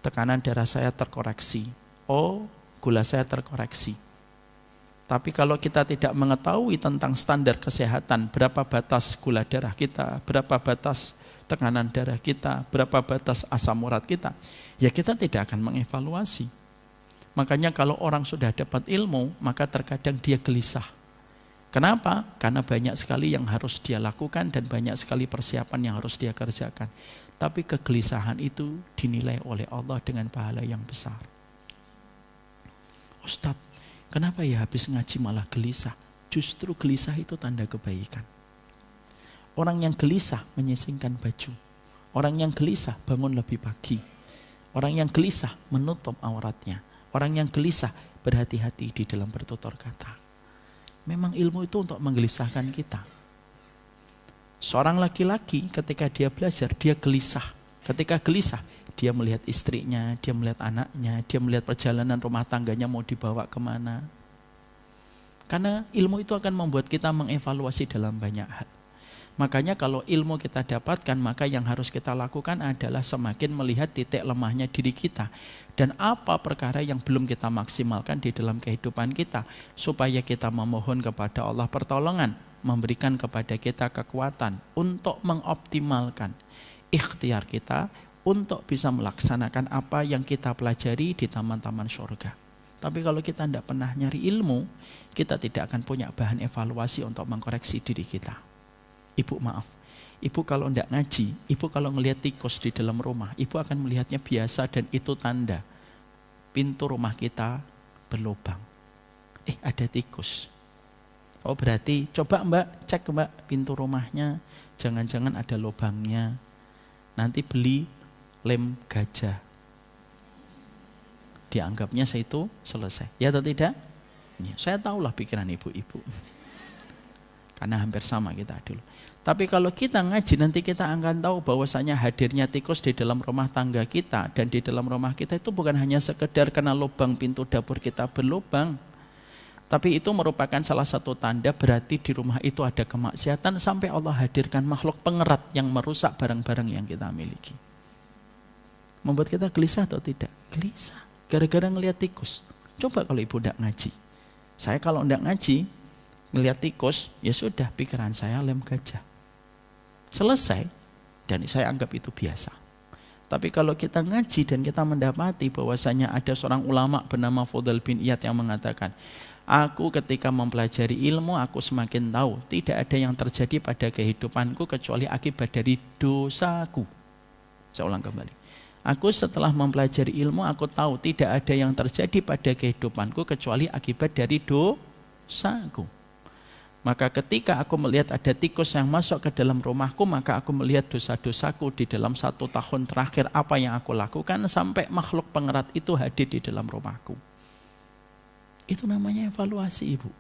tekanan darah saya terkoreksi. Oh, gula saya terkoreksi. Tapi kalau kita tidak mengetahui tentang standar kesehatan, berapa batas gula darah kita, berapa batas tekanan darah kita, berapa batas asam urat kita, ya kita tidak akan mengevaluasi. Makanya kalau orang sudah dapat ilmu, maka terkadang dia gelisah. Kenapa? Karena banyak sekali yang harus dia lakukan dan banyak sekali persiapan yang harus dia kerjakan. Tapi kegelisahan itu dinilai oleh Allah dengan pahala yang besar. Ustadz, kenapa ya habis ngaji malah gelisah? Justru gelisah itu tanda kebaikan. Orang yang gelisah menyisingkan baju. Orang yang gelisah bangun lebih pagi. Orang yang gelisah menutup auratnya. Orang yang gelisah berhati-hati di dalam bertutur kata. Memang ilmu itu untuk menggelisahkan kita. Seorang laki-laki ketika dia belajar, dia gelisah. Ketika gelisah, dia melihat istrinya, dia melihat anaknya, dia melihat perjalanan rumah tangganya mau dibawa kemana. Karena ilmu itu akan membuat kita mengevaluasi dalam banyak hal. Makanya kalau ilmu kita dapatkan, maka yang harus kita lakukan adalah semakin melihat titik lemahnya diri kita. Dan apa perkara yang belum kita maksimalkan di dalam kehidupan kita. Supaya kita memohon kepada Allah pertolongan, memberikan kepada kita kekuatan untuk mengoptimalkan ikhtiar kita untuk bisa melaksanakan apa yang kita pelajari di taman-taman surga. Tapi kalau kita tidak pernah nyari ilmu, kita tidak akan punya bahan evaluasi untuk mengkoreksi diri kita. Ibu maaf, ibu kalau tidak ngaji, ibu kalau melihat tikus di dalam rumah, ibu akan melihatnya biasa dan itu tanda pintu rumah kita berlubang. Ada tikus. Oh berarti coba mbak, cek mbak pintu rumahnya, jangan-jangan ada lubangnya. Nanti beli lem gajah. Dianggapnya itu selesai. Ya atau tidak? Ya, saya tahulah pikiran ibu-ibu. Karena hampir sama kita dulu. Tapi kalau kita ngaji nanti kita akan tahu bahwasanya hadirnya tikus di dalam rumah tangga kita dan di dalam rumah kita itu bukan hanya sekedar karena lubang pintu dapur kita berlubang. Tapi itu merupakan salah satu tanda berarti di rumah itu ada kemaksiatan sampai Allah hadirkan makhluk pengerat yang merusak barang-barang yang kita miliki. Membuat kita gelisah atau tidak? Gelisah. Gara-gara ngelihat tikus. Coba kalau ibu tidak ngaji. Saya kalau tidak ngaji, ngelihat tikus, ya sudah pikiran saya lem gajah. Selesai. Dan saya anggap itu biasa. Tapi kalau kita ngaji dan kita mendapati bahwasanya ada seorang ulama bernama Fudail bin Iyad yang mengatakan, aku ketika mempelajari ilmu, aku semakin tahu tidak ada yang terjadi pada kehidupanku kecuali akibat dari dosaku. Saya ulang kembali. Aku setelah mempelajari ilmu, aku tahu tidak ada yang terjadi pada kehidupanku kecuali akibat dari dosaku. Maka ketika aku melihat ada tikus yang masuk ke dalam rumahku, maka aku melihat dosa-dosaku di dalam 1 tahun terakhir, apa yang aku lakukan sampai makhluk pengerat itu hadir di dalam rumahku. Itu namanya evaluasi, Ibu.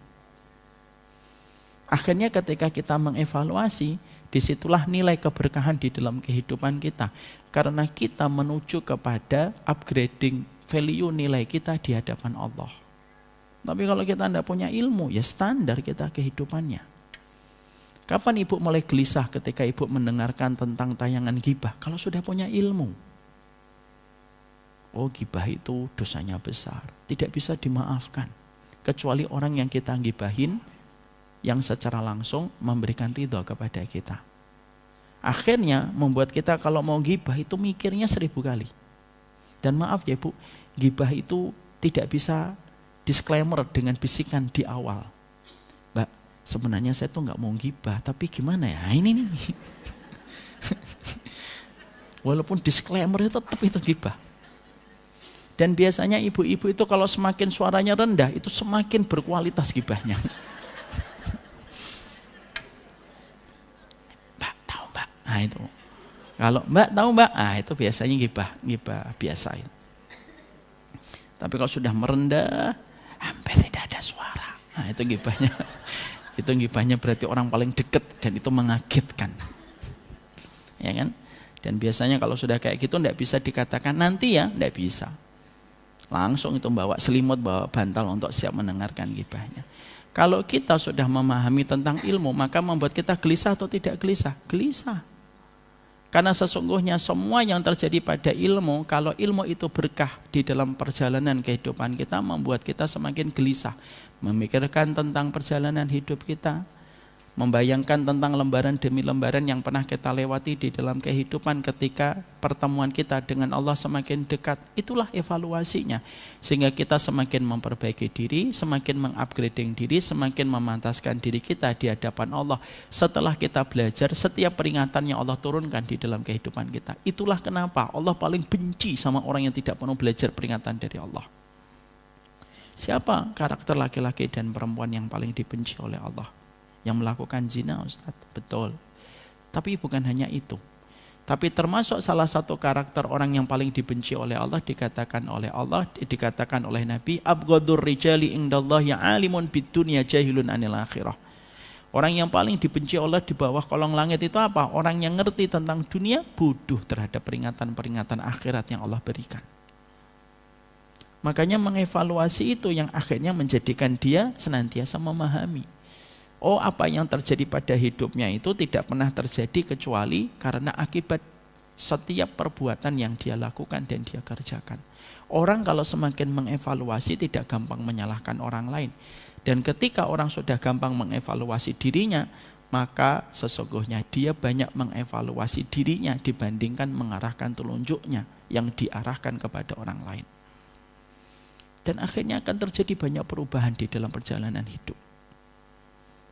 Akhirnya ketika kita mengevaluasi, disitulah nilai keberkahan di dalam kehidupan kita. Karena kita menuju kepada upgrading value nilai kita di hadapan Allah. Tapi kalau kita tidak punya ilmu, ya standar kita kehidupannya. Kapan ibu mulai gelisah ketika ibu mendengarkan tentang tayangan gibah? Kalau sudah punya ilmu. Oh, gibah itu dosanya besar, tidak bisa dimaafkan. Kecuali orang yang kita gibahin, yang secara langsung memberikan ridho kepada kita. Akhirnya membuat kita kalau mau gibah itu mikirnya 1000 kali. Dan maaf ya Bu, gibah itu tidak bisa disclaimer dengan bisikan di awal. Mbak, sebenarnya saya tuh nggak mau gibah, tapi gimana ya? Ini nih. Walaupun disclaimer itu tetap itu gibah. Dan biasanya ibu-ibu itu kalau semakin suaranya rendah, itu semakin berkualitas gibahnya. Mbak, tahu Mbak? Nah itu. Kalau Mbak tahu Mbak, itu biasanya gibah biasa. Tapi kalau sudah merendah, hampir tidak ada suara. Nah itu gibahnya. Itu gibahnya berarti orang paling dekat dan itu mengagetkan. Ya kan? Dan biasanya kalau sudah kayak gitu tidak bisa dikatakan nanti ya, tidak bisa. Langsung itu bawa selimut, bawa bantal untuk siap mendengarkan gibahnya. Kalau kita sudah memahami tentang ilmu, maka membuat kita gelisah atau tidak gelisah? Gelisah. Karena sesungguhnya semua yang terjadi pada ilmu, kalau ilmu itu berkah di dalam perjalanan kehidupan kita, membuat kita semakin gelisah. Memikirkan tentang perjalanan hidup kita, membayangkan tentang lembaran demi lembaran yang pernah kita lewati di dalam kehidupan ketika pertemuan kita dengan Allah semakin dekat. Itulah evaluasinya. Sehingga kita semakin memperbaiki diri, semakin mengupgrading diri, semakin memantaskan diri kita di hadapan Allah. Setelah kita belajar, setiap peringatan yang Allah turunkan di dalam kehidupan kita. Itulah kenapa Allah paling benci sama orang yang tidak penuh belajar peringatan dari Allah. Siapa karakter laki-laki dan perempuan yang paling dibenci oleh Allah? Yang melakukan zina, Ustaz, betul. Tapi bukan hanya itu. Tapi termasuk salah satu karakter orang yang paling dibenci oleh Allah, dikatakan oleh Nabi, abghadur rijali indallahi alimun bidunya jahilun anil akhirah. Orang yang paling dibenci Allah di bawah kolong langit itu apa? Orang yang ngerti tentang dunia, bodoh terhadap peringatan-peringatan akhirat yang Allah berikan. Makanya mengevaluasi itu yang akhirnya menjadikan dia senantiasa memahami. Oh, apa yang terjadi pada hidupnya itu tidak pernah terjadi kecuali karena akibat setiap perbuatan yang dia lakukan dan dia kerjakan. Orang kalau semakin mengevaluasi tidak gampang menyalahkan orang lain. Dan ketika orang sudah gampang mengevaluasi dirinya, maka sesungguhnya dia banyak mengevaluasi dirinya dibandingkan mengarahkan telunjuknya yang diarahkan kepada orang lain. Dan akhirnya akan terjadi banyak perubahan di dalam perjalanan hidup.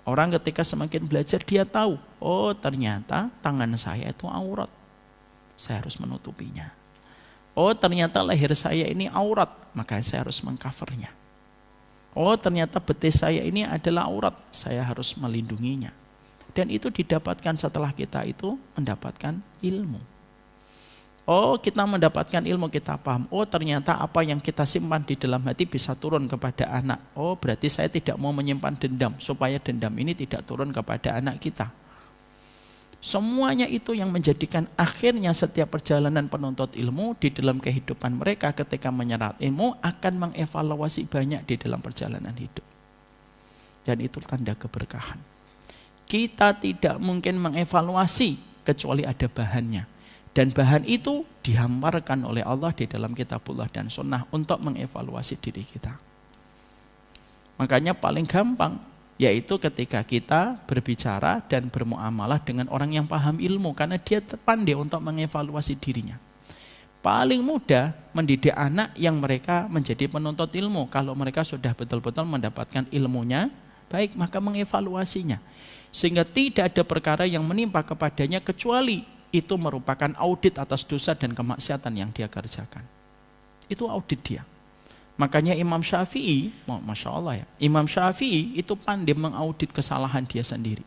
Orang ketika semakin belajar dia tahu, oh ternyata tangan saya itu aurat. Saya harus menutupinya. Oh ternyata leher saya ini aurat, maka saya harus mengcovernya. Oh ternyata betis saya ini adalah aurat, saya harus melindunginya. Dan itu didapatkan setelah kita itu mendapatkan ilmu. Oh kita mendapatkan ilmu, kita paham. Oh ternyata apa yang kita simpan di dalam hati bisa turun kepada anak. Oh berarti saya tidak mau menyimpan dendam, supaya dendam ini tidak turun kepada anak kita. Semuanya itu yang menjadikan akhirnya setiap perjalanan penuntut ilmu di dalam kehidupan mereka ketika menyerap ilmu akan mengevaluasi banyak di dalam perjalanan hidup. Dan itu tanda keberkahan. Kita tidak mungkin mengevaluasi kecuali ada bahannya. Dan bahan itu dihamparkan oleh Allah di dalam kitabullah dan sunnah untuk mengevaluasi diri kita. Makanya paling gampang yaitu ketika kita berbicara dan bermuamalah dengan orang yang paham ilmu, karena dia pandai untuk mengevaluasi dirinya. Paling mudah mendidik anak yang mereka menjadi penuntut ilmu. Kalau mereka sudah betul-betul mendapatkan ilmunya, baik, maka mengevaluasinya. Sehingga tidak ada perkara yang menimpa kepadanya kecuali itu merupakan audit atas dosa dan kemaksiatan yang dia kerjakan. Itu audit dia. Makanya Imam Syafi'i, Masya Allah ya, Imam Syafi'i itu pandai mengaudit kesalahan dia sendiri.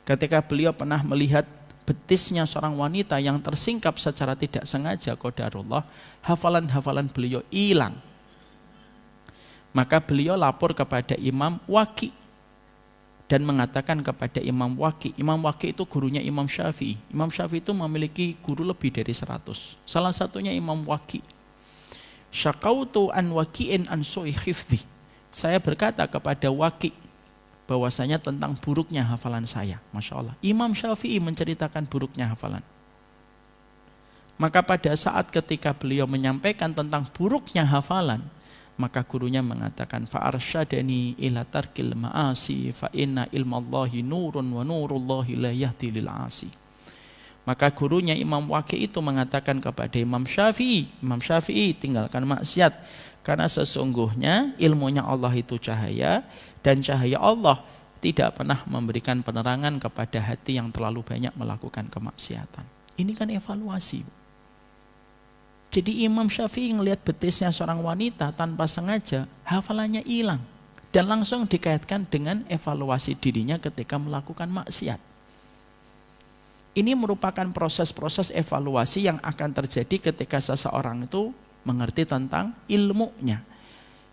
Ketika beliau pernah melihat betisnya seorang wanita yang tersingkap secara tidak sengaja, qadarullah, hafalan-hafalan beliau hilang. Maka beliau lapor kepada Imam Waqi dan mengatakan kepada Imam Waqi. Imam Waqi itu gurunya Imam Syafi'i. Imam Syafi'i itu memiliki guru lebih dari 100. Salah satunya Imam Waqi. Syakautu an Waqi'in an su'i hifdhi. Saya berkata kepada Waqi bahwasanya tentang buruknya hafalan saya. Masya Allah. Imam Syafi'i menceritakan buruknya hafalan. Maka pada saat ketika beliau menyampaikan tentang buruknya hafalan, maka gurunya mengatakan fa'arsyadani ila tarkil ma'asi fa inna ilmallahi nurun wa nurullahi la yahdi lil 'asi. Maka gurunya Imam Waqi itu mengatakan kepada Imam Syafi'i tinggalkan maksiat karena sesungguhnya ilmunya Allah itu cahaya dan cahaya Allah tidak pernah memberikan penerangan kepada hati yang terlalu banyak melakukan kemaksiatan. Ini kan evaluasi. Jadi Imam Syafi'i ngelihat betisnya seorang wanita tanpa sengaja, hafalannya hilang dan langsung dikaitkan dengan evaluasi dirinya ketika melakukan maksiat. Ini merupakan proses-proses evaluasi yang akan terjadi ketika seseorang itu mengerti tentang ilmunya.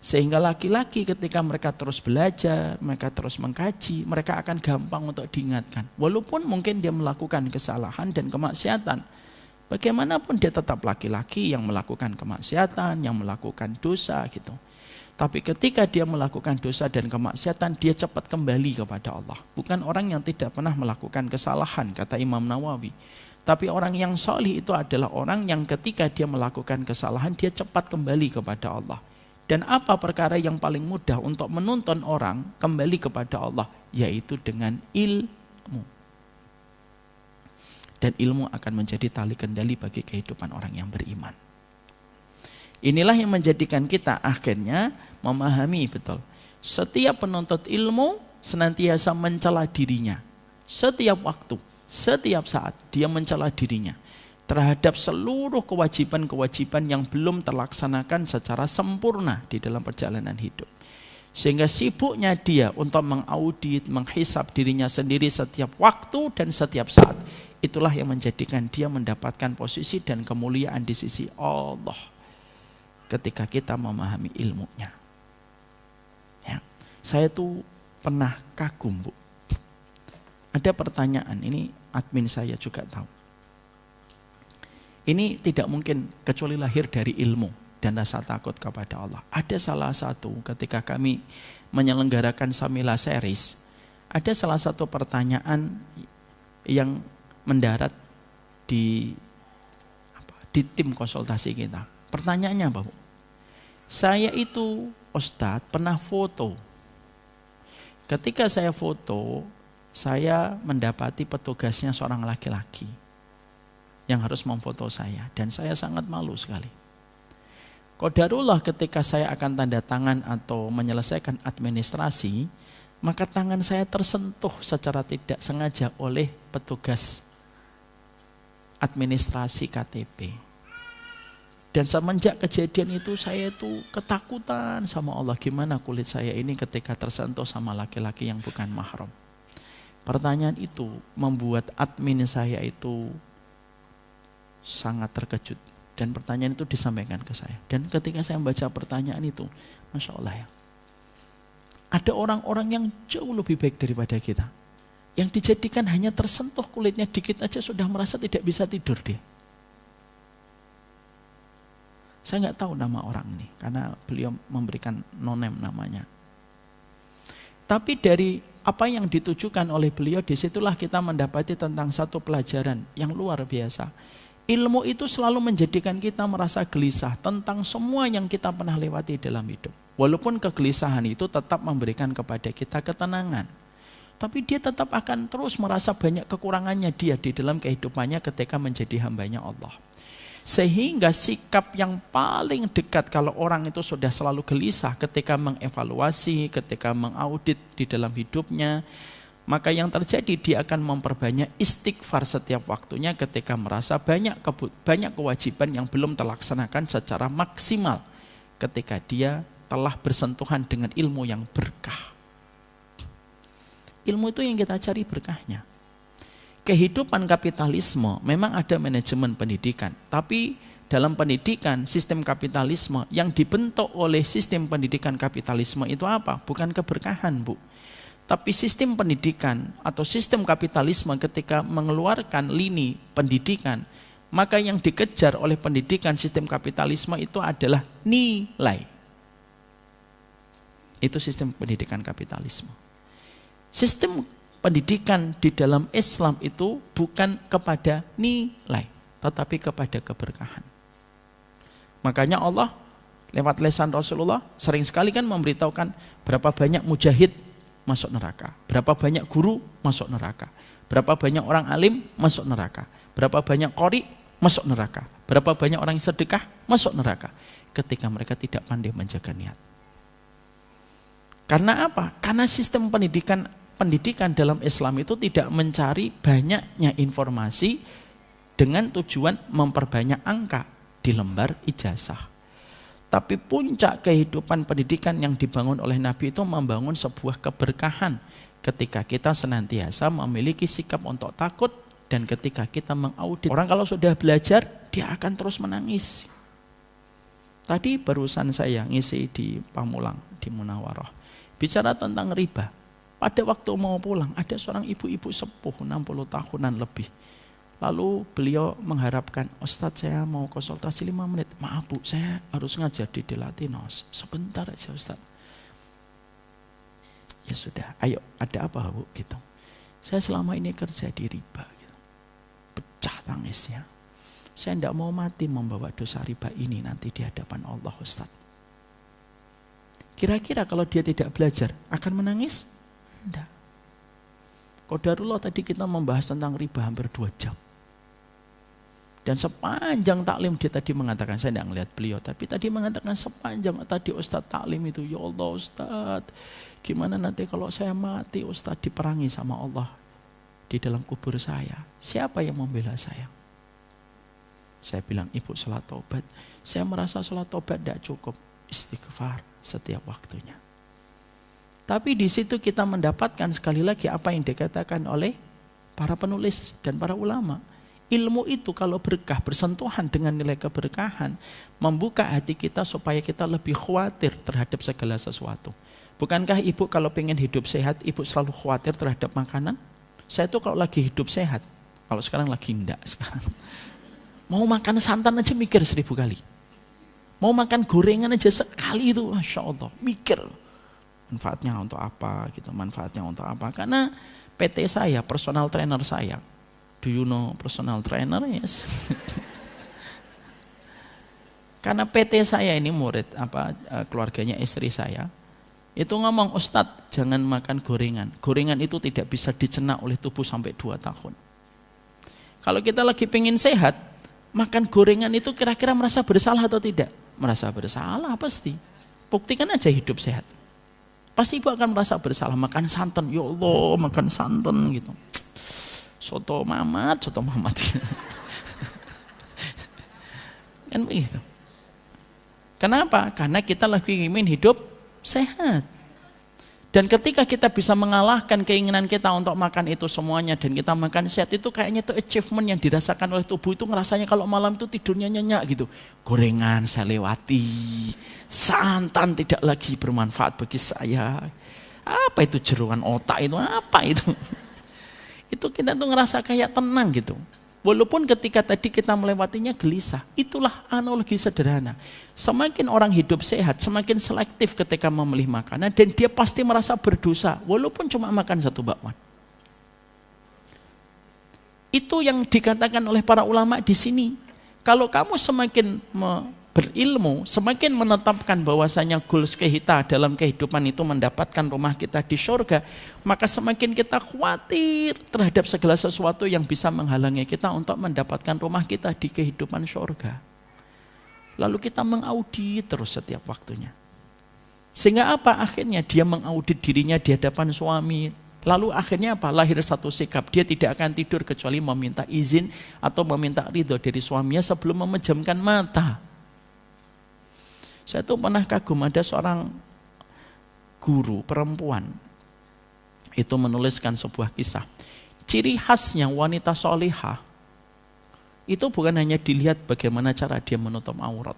Sehingga laki-laki ketika mereka terus belajar, mereka terus mengkaji, mereka akan gampang untuk diingatkan. Walaupun mungkin dia melakukan kesalahan dan kemaksiatan, bagaimanapun dia tetap laki-laki yang melakukan kemaksiatan, yang melakukan dosa gitu. Tapi ketika dia melakukan dosa dan kemaksiatan, dia cepat kembali kepada Allah. Bukan orang yang tidak pernah melakukan kesalahan, kata Imam Nawawi. Tapi orang yang salih itu adalah orang yang ketika dia melakukan kesalahan, dia cepat kembali kepada Allah. Dan apa perkara yang paling mudah untuk menuntun orang kembali kepada Allah? Yaitu dengan ilmu. Dan ilmu akan menjadi tali kendali bagi kehidupan orang yang beriman. Inilah yang menjadikan kita akhirnya memahami betul. Setiap penuntut ilmu senantiasa mencela dirinya. Setiap waktu, setiap saat dia mencela dirinya terhadap seluruh kewajiban-kewajiban yang belum terlaksanakan secara sempurna di dalam perjalanan hidup. Sehingga sibuknya dia untuk mengaudit, menghisap dirinya sendiri setiap waktu dan setiap saat. Itulah yang menjadikan dia mendapatkan posisi dan kemuliaan di sisi Allah. Ketika kita memahami ilmunya. Ya, saya tuh pernah kagum, Bu. Ada pertanyaan, ini admin saya juga tahu. Ini tidak mungkin kecuali lahir dari ilmu dan rasa takut kepada Allah. Ada salah satu ketika kami menyelenggarakan Samila Series, ada salah satu pertanyaan yang mendarat di tim konsultasi kita. Pertanyaannya apa, Bu? Saya itu, Ustadz, pernah foto. Ketika saya foto, saya mendapati petugasnya seorang laki-laki yang harus memfoto saya. Dan saya sangat malu sekali. Qadarullah ketika saya akan tanda tangan atau menyelesaikan administrasi, maka tangan saya tersentuh secara tidak sengaja oleh petugas administrasi KTP. Dan semenjak kejadian itu saya itu ketakutan sama Allah. Gimana kulit saya ini ketika tersentuh sama laki-laki yang bukan mahram. Pertanyaan itu membuat admin saya itu sangat terkejut. Dan pertanyaan itu disampaikan ke saya. Dan ketika saya membaca pertanyaan itu, Masya Allah ya. Ada orang-orang yang jauh lebih baik daripada kita. Yang dijadikan hanya tersentuh kulitnya dikit aja sudah merasa tidak bisa tidur dia. Saya nggak tahu nama orang ini karena beliau memberikan no-name namanya. Tapi dari apa yang ditujukan oleh beliau, disitulah kita mendapati tentang satu pelajaran yang luar biasa. Ilmu itu selalu menjadikan kita merasa gelisah tentang semua yang kita pernah lewati dalam hidup. Walaupun kegelisahan itu tetap memberikan kepada kita ketenangan. Tapi dia tetap akan terus merasa banyak kekurangannya dia di dalam kehidupannya ketika menjadi hambanya Allah. Sehingga sikap yang paling dekat kalau orang itu sudah selalu gelisah ketika mengevaluasi, ketika mengaudit di dalam hidupnya, maka yang terjadi dia akan memperbanyak istighfar setiap waktunya ketika merasa banyak kewajiban yang belum terlaksanakan secara maksimal. ketika dia telah bersentuhan dengan ilmu yang berkah. Ilmu itu yang kita cari berkahnya. Kehidupan kapitalisme memang ada manajemen pendidikan, tapi dalam pendidikan sistem kapitalisme yang dibentuk oleh sistem pendidikan kapitalisme itu apa? Bukan keberkahan, Bu. Tapi sistem pendidikan atau sistem kapitalisme ketika mengeluarkan lini pendidikan, maka yang dikejar oleh pendidikan sistem kapitalisme itu adalah nilai. Itu sistem pendidikan kapitalisme. Sistem pendidikan di dalam Islam itu bukan kepada nilai, tetapi kepada keberkahan. Makanya Allah lewat lisan Rasulullah sering sekali kan memberitahukan berapa banyak mujahid masuk neraka, berapa banyak guru masuk neraka, berapa banyak orang alim masuk neraka, berapa banyak qori masuk neraka, berapa banyak orang yang sedekah masuk neraka ketika mereka tidak pandai menjaga niat. Karena apa? Karena sistem pendidikan dalam Islam itu tidak mencari banyaknya informasi dengan tujuan memperbanyak angka di lembar ijazah. Tapi puncak kehidupan pendidikan yang dibangun oleh Nabi itu membangun sebuah keberkahan ketika kita senantiasa memiliki sikap untuk takut dan ketika kita mengaudit. Orang kalau sudah belajar, dia akan terus menangis. Tadi barusan saya ngisi di Pamulang, di Munawarah, bicara tentang riba. Pada waktu mau pulang, ada seorang ibu-ibu sepuh 60 tahunan lebih. Lalu beliau mengharapkan, Ustadz saya mau konsultasi 5 menit. Maaf Bu, saya harus ngajar di Delatinos. Sebentar aja Ustadz. Ya sudah, ayo ada apa Bu? Gitu. Saya selama ini kerja di riba. Gitu. Pecah tangisnya. Saya tidak mau mati membawa dosa riba ini nanti di hadapan Allah Ustadz. Kira-kira kalau dia tidak belajar, akan menangis? Tidak. Qadarullah tadi kita membahas tentang riba hampir 2 jam. Dan sepanjang taklim dia tadi mengatakan, saya tidak melihat beliau, tapi tadi mengatakan sepanjang tadi Ustadz taklim itu, ya Allah Ustadz, gimana nanti kalau saya mati Ustadz diperangi sama Allah di dalam kubur saya, siapa yang membela saya? Saya bilang, ibu sholat tobat. Saya merasa sholat tobat tidak cukup, istighfar setiap waktunya. Tapi di situ kita mendapatkan sekali lagi apa yang dikatakan oleh para penulis dan para ulama. Ilmu itu kalau berkah, bersentuhan dengan nilai keberkahan, membuka hati kita supaya kita lebih khawatir terhadap segala sesuatu. Bukankah ibu kalau pengen hidup sehat, ibu selalu khawatir terhadap makanan? Saya tuh kalau lagi hidup sehat, kalau sekarang lagi enggak sekarang. Mau makan santan aja mikir 1000 kali. Mau makan gorengan aja sekali itu, Masya Allah, mikir. Manfaatnya untuk apa gitu, manfaatnya untuk apa. Karena PT saya, personal trainer saya. Do you know personal trainer? Yes. Karena PT saya ini murid keluarganya istri saya. Itu ngomong, Ustadz jangan makan gorengan. Gorengan itu tidak bisa dicerna oleh tubuh sampai 2 tahun. Kalau kita lagi pengen sehat, makan gorengan itu kira-kira merasa bersalah atau tidak? Merasa bersalah pasti. Buktikan aja hidup sehat. Pasti ibu akan merasa bersalah, makan santan, ya Allah makan santan gitu. Soto mamat. Kan begitu. Kenapa? Karena kita lagi ingin hidup sehat. Dan ketika kita bisa mengalahkan keinginan kita untuk makan itu semuanya dan kita makan sehat, itu kayaknya itu achievement yang dirasakan oleh tubuh itu, ngerasanya kalau malam itu tidurnya nyenyak gitu. Gorengan saya lewati, santan tidak lagi bermanfaat bagi saya. Apa itu jeroan otak itu? Apa itu? Itu kita tuh ngerasa kayak tenang gitu. Walaupun ketika tadi kita melewatinya gelisah, itulah analogi sederhana. Semakin orang hidup sehat, semakin selektif ketika memilih makanan dan dia pasti merasa berdosa walaupun cuma makan 1 bakwan. Itu yang dikatakan oleh para ulama di sini. Kalau kamu semakin berilmu, semakin menetapkan bahwasanya goals kita dalam kehidupan itu mendapatkan rumah kita di surga, maka semakin kita khawatir terhadap segala sesuatu yang bisa menghalangi kita untuk mendapatkan rumah kita di kehidupan surga. Lalu kita mengaudit terus setiap waktunya. Sehingga apa? Akhirnya dia mengaudit dirinya di hadapan suami. Lalu akhirnya apa? Lahir satu sikap, dia tidak akan tidur kecuali meminta izin atau meminta ridho dari suaminya sebelum memejamkan mata. Saya tuh pernah kagum, ada seorang guru perempuan itu menuliskan sebuah kisah. Ciri khasnya wanita solihah itu bukan hanya dilihat bagaimana cara dia menutup aurat.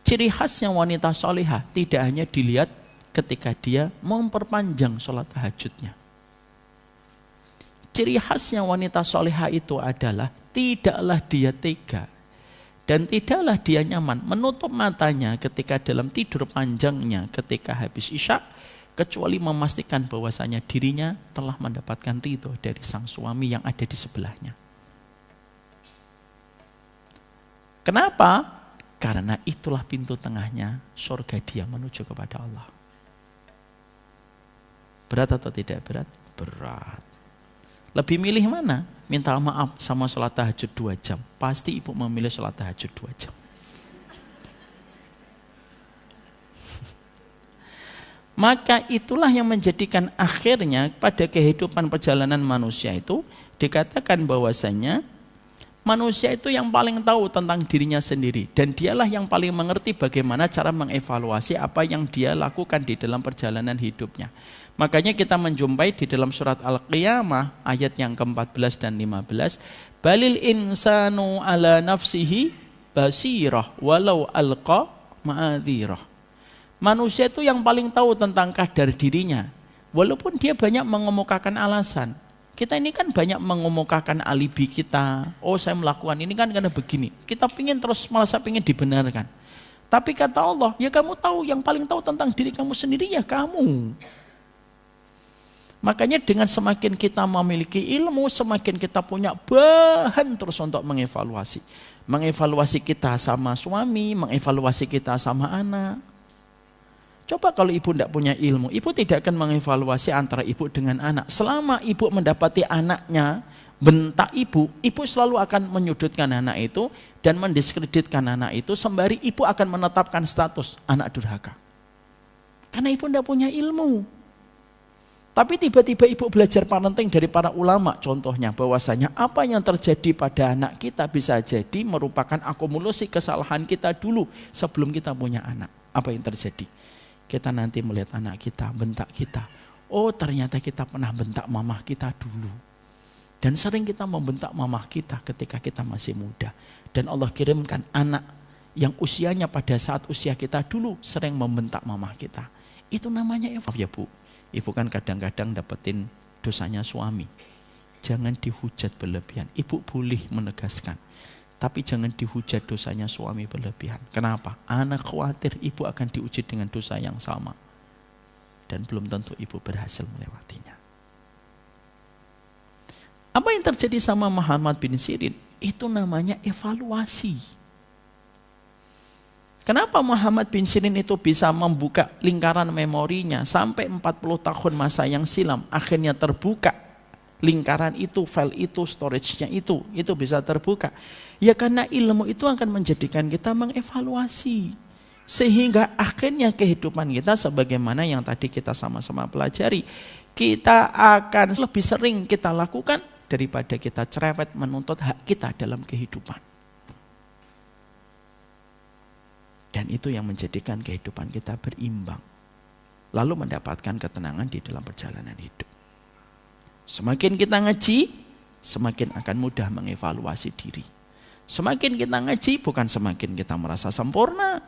Ciri khasnya wanita solihah tidak hanya dilihat ketika dia memperpanjang sholat tahajudnya. Ciri khasnya wanita solihah itu adalah tidaklah dia tega dan tidaklah dia nyaman menutup matanya ketika dalam tidur panjangnya ketika habis isya, kecuali memastikan bahwasanya dirinya telah mendapatkan ridho dari sang suami yang ada di sebelahnya. Kenapa? Karena itulah pintu tengahnya surga dia menuju kepada Allah. Berat atau tidak berat? Berat. Lebih milih mana? Minta maaf sama sholat tahajud 2 jam. Pasti ibu memilih sholat tahajud 2 jam. Maka itulah yang menjadikan akhirnya pada kehidupan perjalanan manusia itu dikatakan bahwasanya manusia itu yang paling tahu tentang dirinya sendiri. Dan dialah yang paling mengerti bagaimana cara mengevaluasi apa yang dia lakukan di dalam perjalanan hidupnya. Makanya kita menjumpai di dalam surat Al-Qiyamah ayat yang ke-14 dan 15, balil insanu ala nafsihi basirah walau alqa ma'adhirah. Manusia itu yang paling tahu tentang kadar dirinya, walaupun dia banyak mengemukakan alasan. Kita ini kan banyak mengemukakan alibi kita. Oh, saya melakukan ini kan karena begini. Kita pingin terus merasa pingin dibenarkan. Tapi kata Allah, ya kamu tahu, yang paling tahu tentang diri kamu sendiri ya kamu. Makanya dengan semakin kita memiliki ilmu, semakin kita punya bahan terus untuk mengevaluasi. Mengevaluasi kita sama suami, mengevaluasi kita sama anak. Coba kalau ibu tidak punya ilmu, ibu tidak akan mengevaluasi antara ibu dengan anak. Selama ibu mendapati anaknya bentak ibu, ibu selalu akan menyudutkan anak itu dan mendiskreditkan anak itu, sembari ibu akan menetapkan status anak durhaka. Karena ibu tidak punya ilmu. Tapi tiba-tiba ibu belajar parenting dari para ulama, contohnya bahwasanya apa yang terjadi pada anak kita bisa jadi merupakan akumulasi kesalahan kita dulu sebelum kita punya anak. Apa yang terjadi? Kita nanti melihat anak kita, bentak kita. Oh, ternyata kita pernah bentak mamah kita dulu. Dan sering kita membentak mamah kita ketika kita masih muda. Dan Allah kirimkan anak yang usianya pada saat usia kita dulu sering membentak mamah kita. Itu namanya ya Bu. Ibu kan kadang-kadang dapetin dosanya suami. Jangan dihujat berlebihan. Ibu boleh menegaskan. Tapi jangan dihujat dosanya suami berlebihan. Kenapa? Anak khawatir ibu akan diuji dengan dosa yang sama. Dan belum tentu ibu berhasil melewatinya. Apa yang terjadi sama Muhammad bin Sirin? Itu namanya evaluasi. Kenapa Muhammad bin Sirin itu bisa membuka lingkaran memorinya sampai 40 tahun masa yang silam akhirnya terbuka lingkaran itu, file itu, storage-nya itu bisa terbuka. Ya karena ilmu itu akan menjadikan kita mengevaluasi. Sehingga akhirnya kehidupan kita sebagaimana yang tadi kita sama-sama pelajari. Kita akan lebih sering kita lakukan daripada kita cerewet menuntut hak kita dalam kehidupan. Dan itu yang menjadikan kehidupan kita berimbang. Lalu mendapatkan ketenangan di dalam perjalanan hidup. Semakin kita ngaji, semakin akan mudah mengevaluasi diri. Semakin kita ngaji, bukan semakin kita merasa sempurna.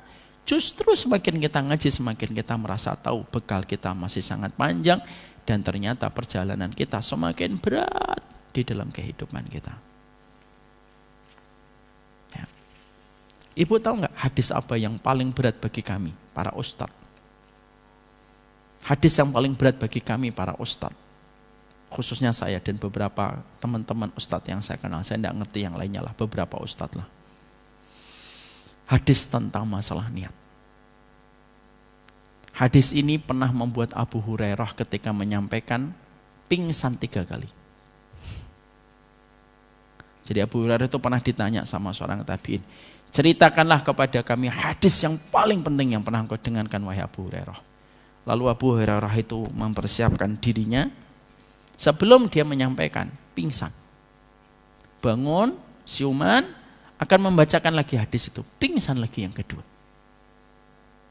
Justru semakin kita ngaji, semakin kita merasa tahu bekal kita masih sangat panjang. Dan ternyata perjalanan kita semakin berat di dalam kehidupan kita. Ya. Ibu tahu nggak hadis apa yang paling berat bagi kami, para ustadz? Hadis yang paling berat bagi kami, para ustadz. Khususnya saya dan beberapa teman-teman ustadz yang saya kenal. Saya tidak ngerti yang lainnya lah, beberapa ustadz lah. Hadis tentang masalah niat. Hadis ini pernah membuat Abu Hurairah ketika menyampaikan pingsan 3 kali. Jadi Abu Hurairah itu pernah ditanya sama seorang tabi'in, ceritakanlah kepada kami hadis yang paling penting yang pernah engkau dengarkan wahai Abu Hurairah. Lalu Abu Hurairah itu mempersiapkan dirinya. Sebelum dia menyampaikan, pingsan. Bangun, siuman, akan membacakan lagi hadis itu, pingsan lagi yang kedua.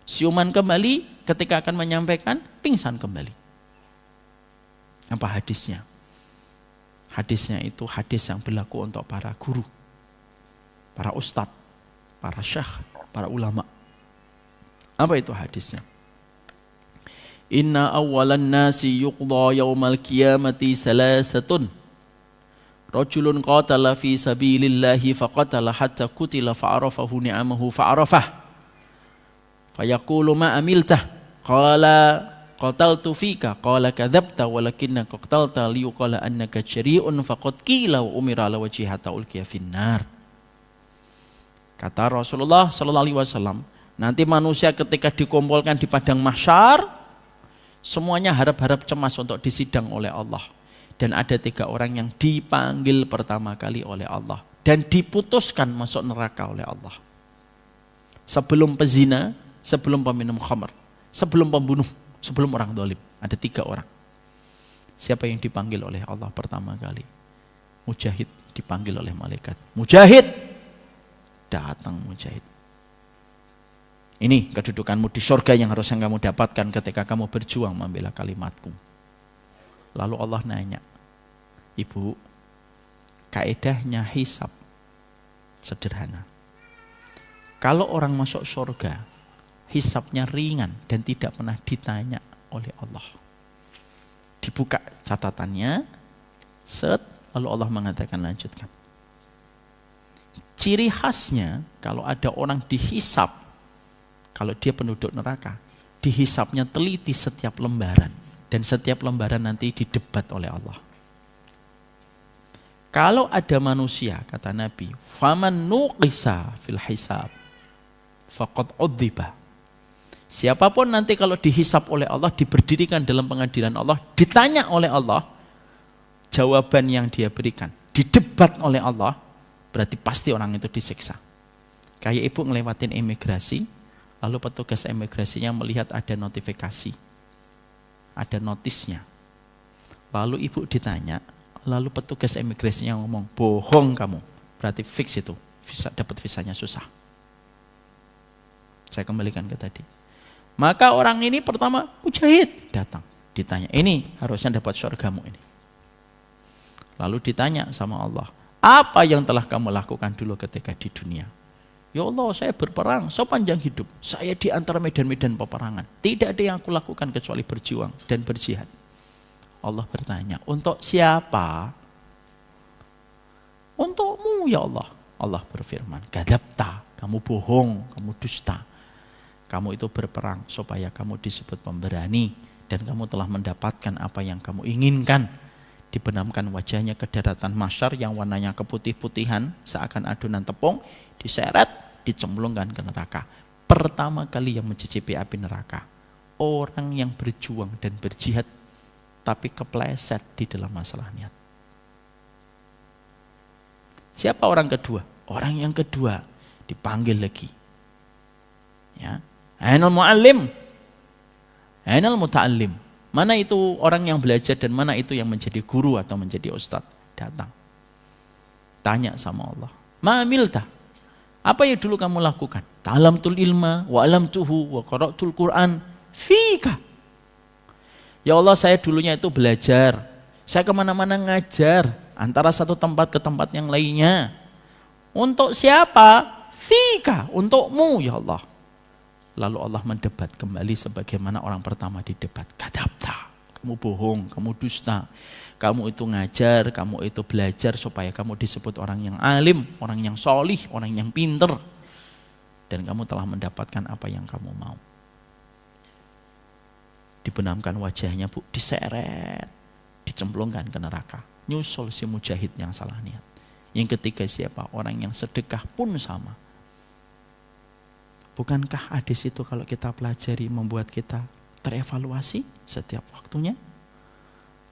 Siuman kembali, ketika akan menyampaikan, pingsan kembali. Apa hadisnya? Hadisnya itu hadis yang berlaku untuk para guru, para ustadz, para syekh, para ulama. Apa itu hadisnya? Inna awalan nasi yuqda yawmal qiyamati salasatun. Rajulun qatala fi sabilillahi faqatala hatta kutila fa'arafahu ni'amahu fa'arafah. Fayaqulu ma amiltah? Qala qataltu fika. Qala kadzabta walakinna qatalta liyuqala annaka syari'un faqad qila wa umira ala wajhi hatta ulqiya finnar. Kata Rasulullah sallallahu alaihi wasallam, nanti manusia ketika dikumpulkan di padang mahsyar, semuanya harap-harap cemas untuk disidang oleh Allah. Dan ada 3 orang yang dipanggil pertama kali oleh Allah dan diputuskan masuk neraka oleh Allah. Sebelum pezina, sebelum peminum khamr, sebelum pembunuh, sebelum orang zalim. Ada 3 orang. Siapa yang dipanggil oleh Allah pertama kali? Mujahid dipanggil oleh malaikat. Mujahid! Datang mujahid. Ini kedudukanmu di surga yang harus kamu dapatkan ketika kamu berjuang membela kalimatku. Lalu Allah nanya, ibu, kaedahnya hisab sederhana. Kalau orang masuk surga, hisabnya ringan dan tidak pernah ditanya oleh Allah. Dibuka catatannya, set, lalu Allah mengatakan lanjutkan. Ciri khasnya kalau ada orang dihisab, kalau dia penduduk neraka, dihisabnya teliti setiap lembaran. Dan setiap lembaran nanti didebat oleh Allah. Kalau ada manusia, kata Nabi, faman nuqisa fil hisab faqad udziba. Siapapun nanti kalau dihisab oleh Allah, diberdirikan dalam pengadilan Allah, ditanya oleh Allah, jawaban yang dia berikan didebat oleh Allah, berarti pasti orang itu disiksa. Kayak ibu ngelewatin imigrasi, lalu petugas imigrasinya melihat ada notifikasi, ada notisnya. Lalu ibu ditanya, lalu petugas imigrasinya ngomong, bohong kamu, berarti fix itu, dapat visanya susah. Saya kembalikan ke tadi. Maka orang ini pertama, mujahid, datang, ditanya, ini harusnya dapat surgamu ini. Lalu ditanya sama Allah, apa yang telah kamu lakukan dulu ketika di dunia? Ya Allah, saya berperang sepanjang hidup. Saya di antara medan-medan peperangan. Tidak ada yang aku lakukan kecuali berjuang dan berjihad. Allah bertanya, untuk siapa? Untukmu ya Allah. Allah berfirman, kadzabta, kamu bohong, kamu dusta. Kamu itu berperang supaya kamu disebut pemberani. Dan kamu telah mendapatkan apa yang kamu inginkan. Dibenamkan wajahnya ke daratan mahsyar yang warnanya keputih-putihan, seakan adonan tepung, diseret, dicemplungkan ke neraka. Pertama kali yang mencicipi api neraka, orang yang berjuang dan berjihad, tapi kepleset di dalam masalah niat. Siapa orang kedua? Orang yang kedua dipanggil lagi. Ya, ainal muallim, ainal muta'allim. Mana itu orang yang belajar dan mana itu yang menjadi guru atau menjadi ustadz? Datang. Tanya sama Allah. Ma amilta? Apa yang dulu kamu lakukan? Ta'alamtul ilma wa alamtuhu wa qara'tul Qur'an fika. Ya Allah, saya dulunya itu belajar. Saya kemana-mana ngajar. Antara satu tempat ke tempat yang lainnya. Untuk siapa? Fika. Untukmu ya Allah. Lalu Allah mendebat kembali sebagaimana orang pertama didebat. Kadzabta, kamu bohong, kamu dusta. Kamu itu ngajar, kamu itu belajar supaya kamu disebut orang yang alim, orang yang solih, orang yang pinter. Dan kamu telah mendapatkan apa yang kamu mau. Dibenamkan wajahnya, Bu, diseret, dicemplungkan ke neraka. Nyusul si mujahid yang salah niat. Yang ketiga siapa? Orang yang sedekah pun sama. Bukankah hadis itu kalau kita pelajari membuat kita terevaluasi setiap waktunya?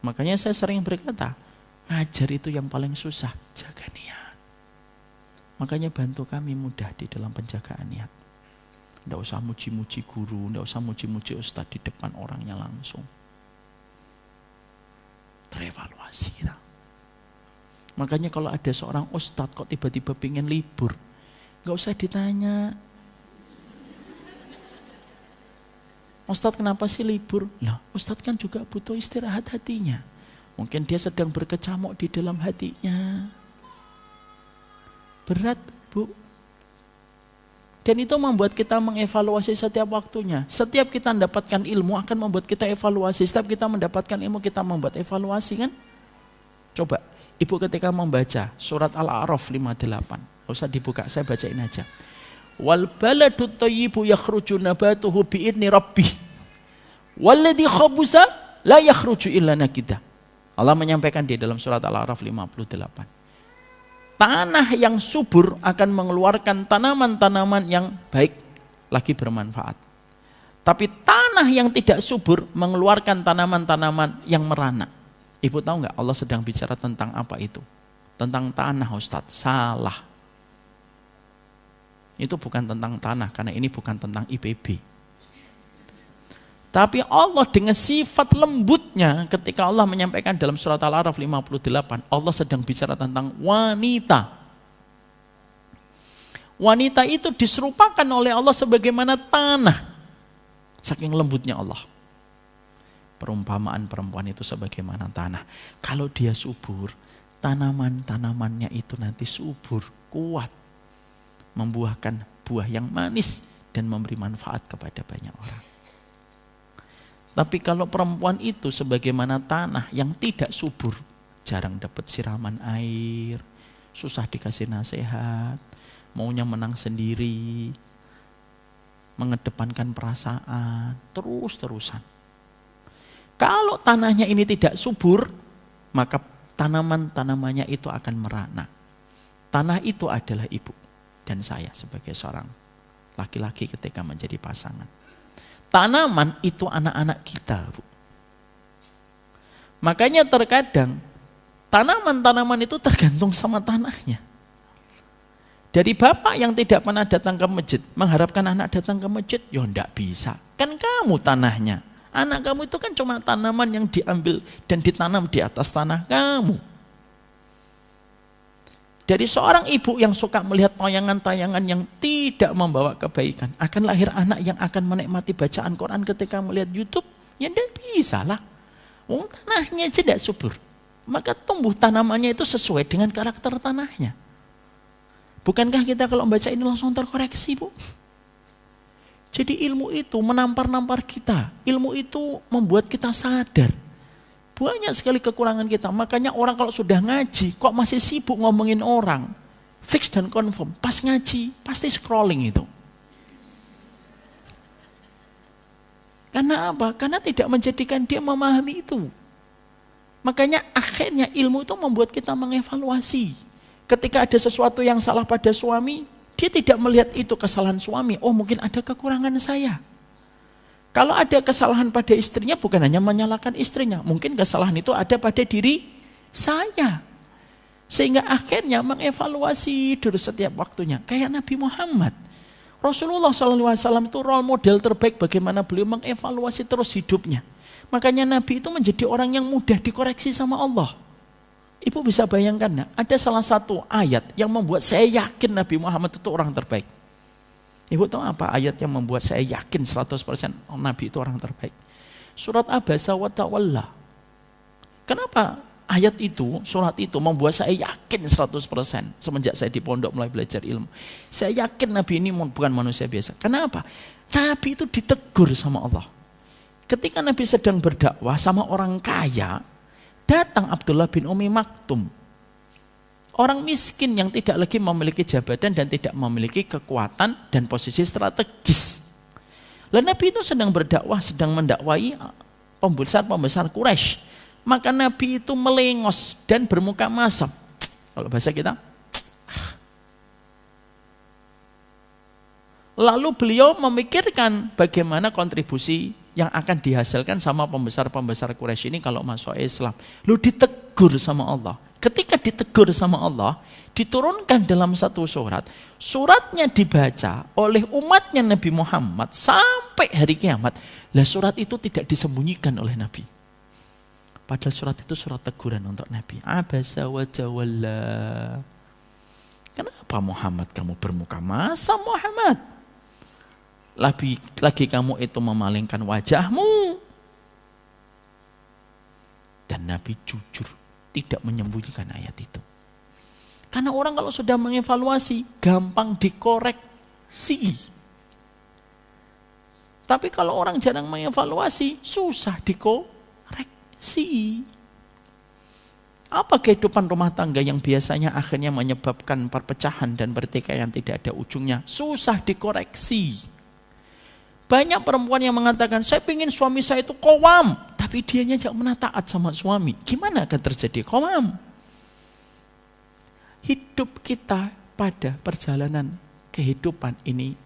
Makanya saya sering berkata, ngajar itu yang paling susah, jaga niat. Makanya bantu kami mudah di dalam penjagaan niat. Tidak usah muji-muji guru, tidak usah muji-muji ustadz di depan orangnya langsung. Terevaluasi kita. Makanya kalau ada seorang ustadz kok tiba-tiba pengen libur, Gak usah ditanya. Ustadz kenapa sih libur? Lah, Ustadz kan juga butuh istirahat hatinya. Mungkin dia sedang berkecamuk di dalam hatinya. Berat, Bu. Dan itu membuat kita mengevaluasi setiap waktunya. Setiap kita mendapatkan ilmu akan membuat kita evaluasi. Setiap kita mendapatkan ilmu kita membuat evaluasi kan? Coba, Ibu ketika membaca surat Al-A'raf 58. Gak usah dibuka, saya bacain aja. Wal baladut thayyibu yakhruju nabatuhu bi'idni rabbih. Walladzi khabusa la yakhruju illa nakida. Allah menyampaikan di dalam surat Al-A'raf 58. Tanah yang subur akan mengeluarkan tanaman-tanaman yang baik lagi bermanfaat. Tapi tanah yang tidak subur mengeluarkan tanaman-tanaman yang merana. Ibu tahu nggak Allah sedang bicara tentang apa itu? Tentang tanah, Ustadz. Salah. Itu bukan tentang tanah, karena ini bukan tentang IPB. Tapi Allah dengan sifat lembutnya ketika Allah menyampaikan dalam surat Al-A'raf 58, Allah sedang bicara tentang wanita. Wanita itu diserupakan oleh Allah sebagaimana tanah. Saking lembutnya Allah. Perumpamaan perempuan itu sebagaimana tanah. Kalau dia subur, tanaman-tanamannya itu nanti subur, kuat. Membuahkan buah yang manis dan memberi manfaat kepada banyak orang. Tapi kalau perempuan itu sebagaimana tanah yang tidak subur, jarang dapat siraman air, susah dikasih nasihat, maunya menang sendiri, mengedepankan perasaan, terus-terusan. Kalau tanahnya ini tidak subur, maka tanaman-tanamannya itu akan merana. Tanah itu adalah ibu dan saya sebagai seorang laki-laki ketika menjadi pasangan. Tanaman itu anak-anak kita, Bu. Makanya terkadang tanaman-tanaman itu tergantung sama tanahnya. Dari bapak yang tidak pernah datang ke masjid, mengharapkan anak datang ke masjid, ya enggak bisa. Kan kamu tanahnya. Anak kamu itu kan cuma tanaman yang diambil dan ditanam di atas tanah kamu. Dari seorang ibu yang suka melihat tayangan-tayangan yang tidak membawa kebaikan, akan lahir anak yang akan menikmati bacaan Quran ketika melihat YouTube, ya tidak bisa lah. Tanahnya tidak subur. Maka tumbuh tanamannya itu sesuai dengan karakter tanahnya. Bukankah kita kalau membaca ini langsung terkoreksi, Bu? Jadi ilmu itu menampar-nampar kita. Ilmu itu membuat kita sadar. Banyak sekali kekurangan kita. Makanya orang kalau sudah ngaji, kok masih sibuk ngomongin orang. Fix dan confirm. Pas ngaji, pasti scrolling itu. Karena apa? Karena tidak menjadikan dia memahami itu. Makanya akhirnya ilmu itu membuat kita mengevaluasi. Ketika ada sesuatu yang salah pada suami, dia tidak melihat itu kesalahan suami. Oh, mungkin ada kekurangan saya. Kalau ada kesalahan pada istrinya, bukan hanya menyalahkan istrinya. Mungkin kesalahan itu ada pada diri saya. Sehingga akhirnya mengevaluasi dulu setiap waktunya. Kayak Nabi Muhammad. Rasulullah SAW itu role model terbaik bagaimana beliau mengevaluasi terus hidupnya. Makanya Nabi itu menjadi orang yang mudah dikoreksi sama Allah. Ibu bisa bayangkan, nah, ada salah satu ayat yang membuat saya yakin Nabi Muhammad itu orang terbaik. Ibu tahu apa ayat yang membuat saya yakin 100% Nabi itu orang terbaik? Surat Abasa wa Tawalla. Kenapa ayat itu, surat itu membuat saya yakin 100% semenjak saya di pondok mulai belajar ilmu. Saya yakin Nabi ini bukan manusia biasa. Kenapa? Nabi itu ditegur sama Allah. Ketika Nabi sedang berdakwah sama orang kaya, datang Abdullah bin Umi Maktum. Orang miskin yang tidak lagi memiliki jabatan dan tidak memiliki kekuatan dan posisi strategis. Lalu Nabi itu sedang berdakwah, sedang mendakwai pembesar-pembesar Quraisy. Maka Nabi itu melengos dan bermuka masam. Kalau bahasa kita. Lalu beliau memikirkan bagaimana kontribusi yang akan dihasilkan sama pembesar-pembesar Quraisy ini kalau masuk Islam. Lalu ditegur sama Allah. Ketika ditegur sama Allah, diturunkan dalam satu surat. Suratnya dibaca oleh umatnya Nabi Muhammad sampai hari kiamat. Lah surat itu tidak disembunyikan oleh Nabi. Padahal surat itu surat teguran untuk Nabi. Abasa wa tawalla. Kenapa Muhammad kamu bermuka masa Muhammad? Lagi kamu itu memalingkan wajahmu. Dan Nabi jujur tidak menyembunyikan ayat itu. Karena orang kalau sudah mengevaluasi gampang dikoreksi. Tapi kalau orang jarang mengevaluasi susah dikoreksi. Apa kehidupan rumah tangga yang biasanya akhirnya menyebabkan perpecahan dan pertikaian tidak ada ujungnya? Susah dikoreksi. Banyak perempuan yang mengatakan, saya ingin suami saya itu qawam. Tapi dianya tidak pernah taat sama suami. Gimana akan terjadi qawam? Hidup kita pada perjalanan kehidupan ini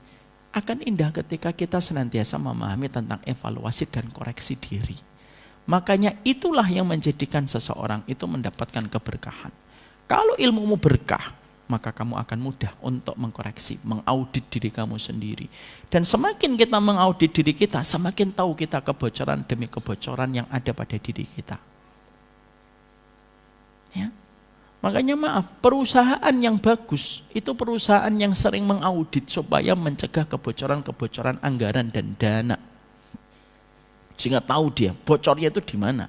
akan indah ketika kita senantiasa memahami tentang evaluasi dan koreksi diri. Makanya itulah yang menjadikan seseorang itu mendapatkan keberkahan. Kalau ilmumu berkah, maka kamu akan mudah untuk mengkoreksi, mengaudit diri kamu sendiri. Dan semakin kita mengaudit diri kita, semakin tahu kita kebocoran demi kebocoran yang ada pada diri kita. Ya. Makanya maaf, perusahaan yang bagus itu perusahaan yang sering mengaudit supaya mencegah kebocoran-kebocoran anggaran dan dana. Sehingga tahu dia bocornya itu di mana.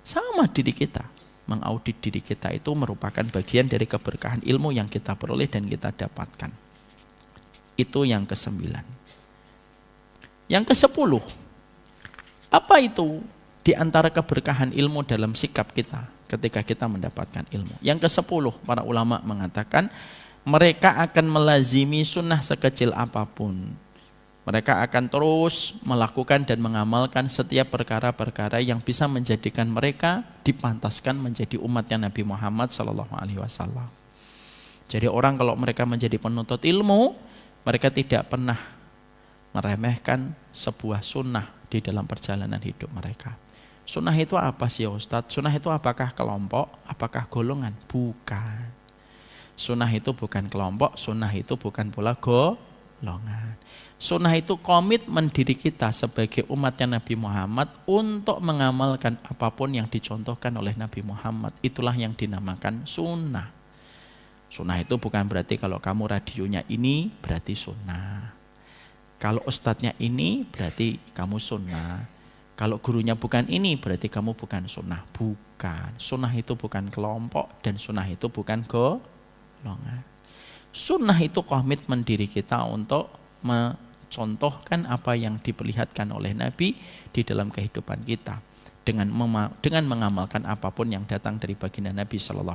Sama diri kita. Mengaudit diri kita itu merupakan bagian dari keberkahan ilmu yang kita peroleh dan kita dapatkan. Itu yang ke-9. Yang ke-10. Apa itu di antara keberkahan ilmu dalam sikap kita ketika kita mendapatkan ilmu? Yang ke-10, para ulama mengatakan mereka akan melazimi sunnah sekecil apapun. Mereka akan terus melakukan dan mengamalkan setiap perkara-perkara yang bisa menjadikan mereka dipantaskan menjadi umatnya Nabi Muhammad SAW. Jadi orang kalau mereka menjadi penuntut ilmu, mereka tidak pernah meremehkan sebuah sunnah di dalam perjalanan hidup mereka. Sunnah itu apa sih Ustadz? Sunnah itu apakah kelompok? Apakah golongan? Bukan. Sunnah itu bukan kelompok, sunnah itu bukan pula golongan. Sunnah itu komitmen diri kita sebagai umatnya Nabi Muhammad untuk mengamalkan apapun yang dicontohkan oleh Nabi Muhammad. Itulah yang dinamakan sunnah. Sunnah itu bukan berarti kalau kamu radionya ini berarti sunnah. Kalau ustadznya ini berarti kamu sunnah. Kalau gurunya bukan ini berarti kamu bukan sunnah. Bukan. Sunnah itu bukan kelompok dan sunnah itu bukan golongan. Sunnah itu komitmen diri kita untuk mencontohkan apa yang diperlihatkan oleh Nabi di dalam kehidupan kita dengan mengamalkan apapun yang datang dari baginda Nabi SAW.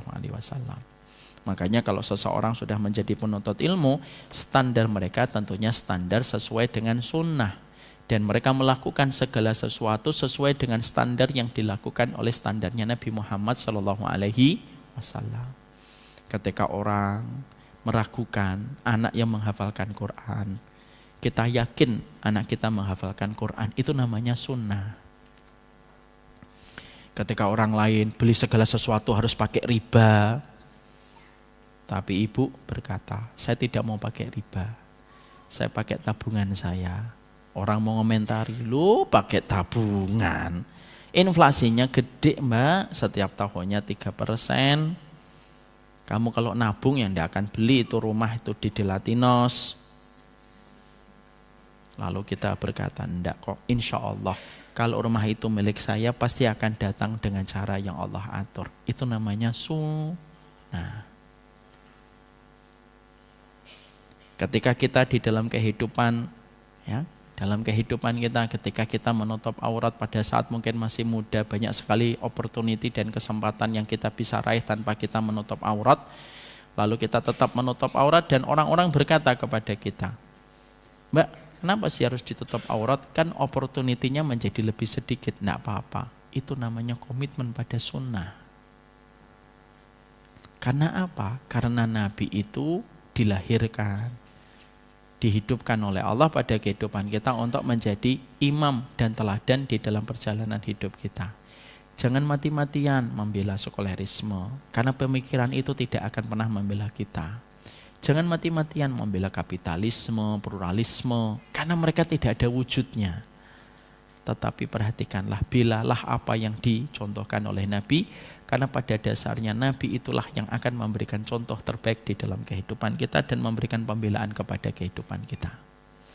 Makanya kalau seseorang sudah menjadi penuntut ilmu, standar mereka tentunya standar sesuai dengan sunnah, dan mereka melakukan segala sesuatu sesuai dengan standar yang dilakukan oleh standarnya Nabi Muhammad SAW. Ketika orang meragukan anak yang menghafalkan Quran, kita yakin anak kita menghafalkan Quran, itu namanya sunnah. Ketika orang lain beli segala sesuatu harus pakai riba, tapi ibu berkata, saya tidak mau pakai riba, saya pakai tabungan saya. Orang mau komentari, lu pakai tabungan, inflasinya gede mbak, setiap tahunnya 3%. Kamu kalau nabung yang tidak akan beli itu rumah itu di Delatinos. Lalu kita berkata, enggak kok, insya Allah kalau rumah itu milik saya pasti akan datang dengan cara yang Allah atur. Itu namanya sunnah. Ketika kita di dalam kehidupan, ya, dalam kehidupan kita, ketika kita menutup aurat pada saat mungkin masih muda, banyak sekali opportunity dan kesempatan yang kita bisa raih tanpa kita menutup aurat. Lalu kita tetap menutup aurat dan orang-orang berkata kepada kita, mbak, kenapa sih harus ditutup aurat? Kan opportunity-nya menjadi lebih sedikit. Nggak apa-apa. Itu namanya komitmen pada sunnah. Karena apa? Karena Nabi itu dilahirkan, dihidupkan oleh Allah pada kehidupan kita untuk menjadi imam dan teladan di dalam perjalanan hidup kita. Jangan mati-matian membela sekulerisme, karena pemikiran itu tidak akan pernah membela kita. Jangan mati-matian membela kapitalisme, pluralisme, karena mereka tidak ada wujudnya. Tetapi perhatikanlah, belalah apa yang dicontohkan oleh Nabi, Karena pada dasarnya Nabi itulah yang akan memberikan contoh terbaik di dalam kehidupan kita dan memberikan pembelaan kepada kehidupan kita.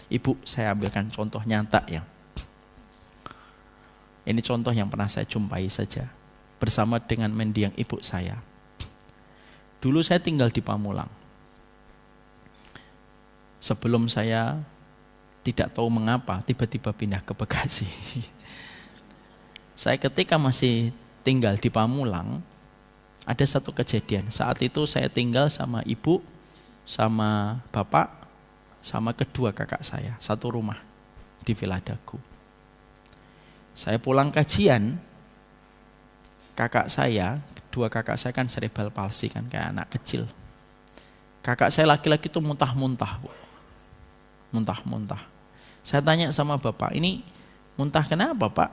Ibu, saya ambilkan contoh nyata ya. Ini contoh yang pernah saya jumpai saja bersama dengan mendiang ibu saya. Dulu saya tinggal di Pamulang. Sebelum saya tidak tahu mengapa tiba-tiba pindah ke Bekasi. Saya ketika masih tinggal di Pamulang, ada satu kejadian. Saat itu saya tinggal sama ibu, sama bapak, sama kedua kakak saya, satu rumah di Villa Dagu. Saya pulang kajian, kedua kakak saya kan cerebral palsy kan, kayak anak kecil. Kakak saya laki-laki itu muntah-muntah, Bu. Muntah-muntah. Saya tanya sama bapak, ini muntah kenapa, Pak?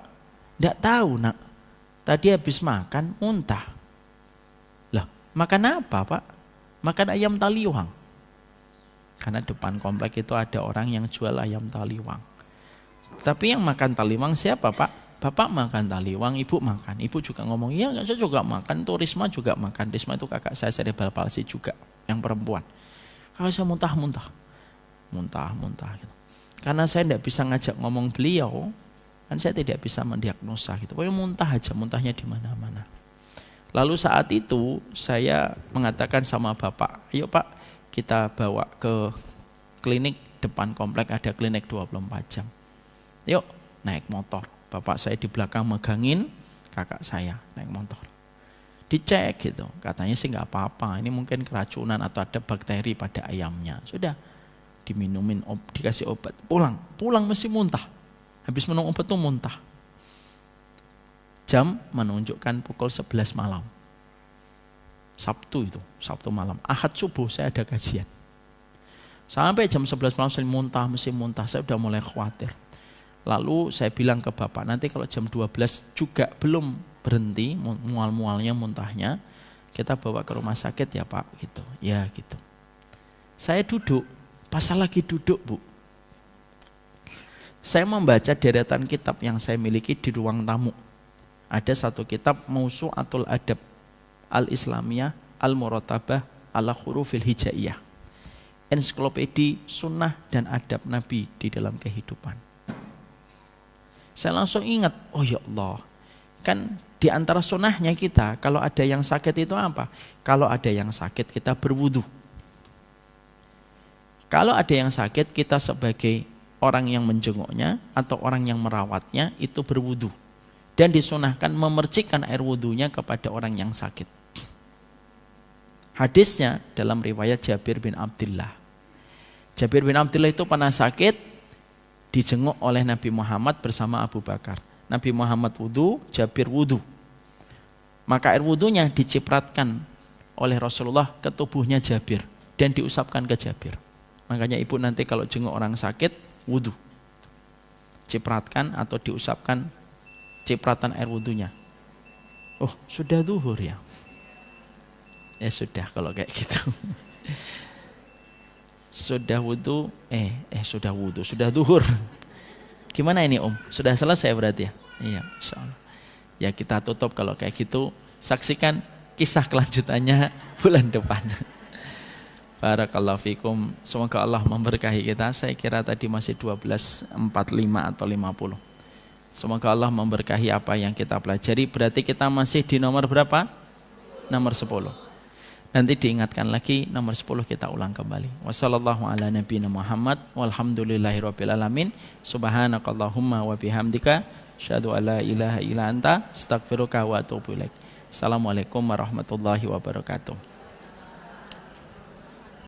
Tidak tahu, Nak. Tadi habis makan muntah. Lah, makan apa, Pak? Makan ayam taliwang. Karena depan komplek itu ada orang yang jual ayam taliwang. Tapi yang makan taliwang siapa, Pak? Bapak makan taliwang, ibu makan. Ibu juga ngomong, iya saya juga makan, tuh Risma juga makan. Risma itu kakak saya cerebral palsy juga, yang perempuan. Kalau saya muntah-muntah gitu. Karena saya tidak bisa ngajak ngomong beliau, kan saya tidak bisa mendiagnosa gitu. Pokoknya muntah aja, muntahnya di mana-mana. Lalu saat itu saya mengatakan sama bapak, ayo Pak, kita bawa ke klinik depan komplek, ada klinik 24 jam. Yuk naik motor. Bapak saya di belakang megangin kakak saya naik motor. Dicek gitu, katanya sih nggak apa-apa, ini mungkin keracunan atau ada bakteri pada ayamnya. Sudah diminumin, dikasih obat, pulang masih muntah. Habis minum obat tuh muntah. Jam menunjukkan pukul 11 malam. Sabtu malam. Ahad subuh saya ada kajian. Sampai jam 11 malam saya masih muntah, saya udah mulai khawatir. Lalu saya bilang ke bapak, nanti kalau jam 12 juga belum berhenti mual-mualnya, muntahnya, kita bawa ke rumah sakit ya Pak, gitu. Ya gitu. Saya duduk, pas lagi duduk Bu, saya membaca deretan kitab yang saya miliki di ruang tamu. Ada satu kitab Mawsu'atul Adab Al-Islamiyah Al-Muratabah Ala Hurufil Hijaiyah, ensiklopedi sunnah dan adab Nabi di dalam kehidupan. Saya langsung ingat, oh ya Allah, kan di antara sunnahnya kita, kalau ada yang sakit itu apa? Kalau ada yang sakit kita berwudu. Kalau ada yang sakit kita sebagai orang yang menjenguknya atau orang yang merawatnya itu berwudu. Dan disunahkan memercikkan air wudunya kepada orang yang sakit. Hadisnya dalam riwayat Jabir bin Abdullah. Jabir bin Abdullah itu pernah sakit, dijenguk oleh Nabi Muhammad bersama Abu Bakar. Nabi Muhammad wudu, Jabir wudu. Maka air wudunya dicipratkan oleh Rasulullah ke tubuhnya Jabir dan diusapkan ke Jabir. Makanya ibu nanti kalau jenguk orang sakit, wudu. Cipratkan atau diusapkan cipratan air wudunya. Oh, sudah zuhur ya? Ya sudah kalau kayak gitu. Sudah wudu, sudah zuhur. Gimana ini Om? Sudah selesai berarti ya? Iya, insyaallah. Ya kita tutup kalau kayak gitu. Saksikan kisah kelanjutannya bulan depan. Barakallahu fikum. Semoga Allah memberkahi kita. Saya kira tadi masih 12:45 atau 50. Semoga Allah memberkahi apa yang kita pelajari. Berarti kita masih di nomor berapa? Nomor 10. Nanti diingatkan lagi nomor 10 kita ulang kembali. Wassallallahu ala nabiyina Muhammad walhamdulillahirabbil alamin. Subhanakallahumma wa bihamdika asyhadu alla ilaha illa anta astaghfiruka wa atubu ilaik. Assalamualaikum warahmatullahi wabarakatuh.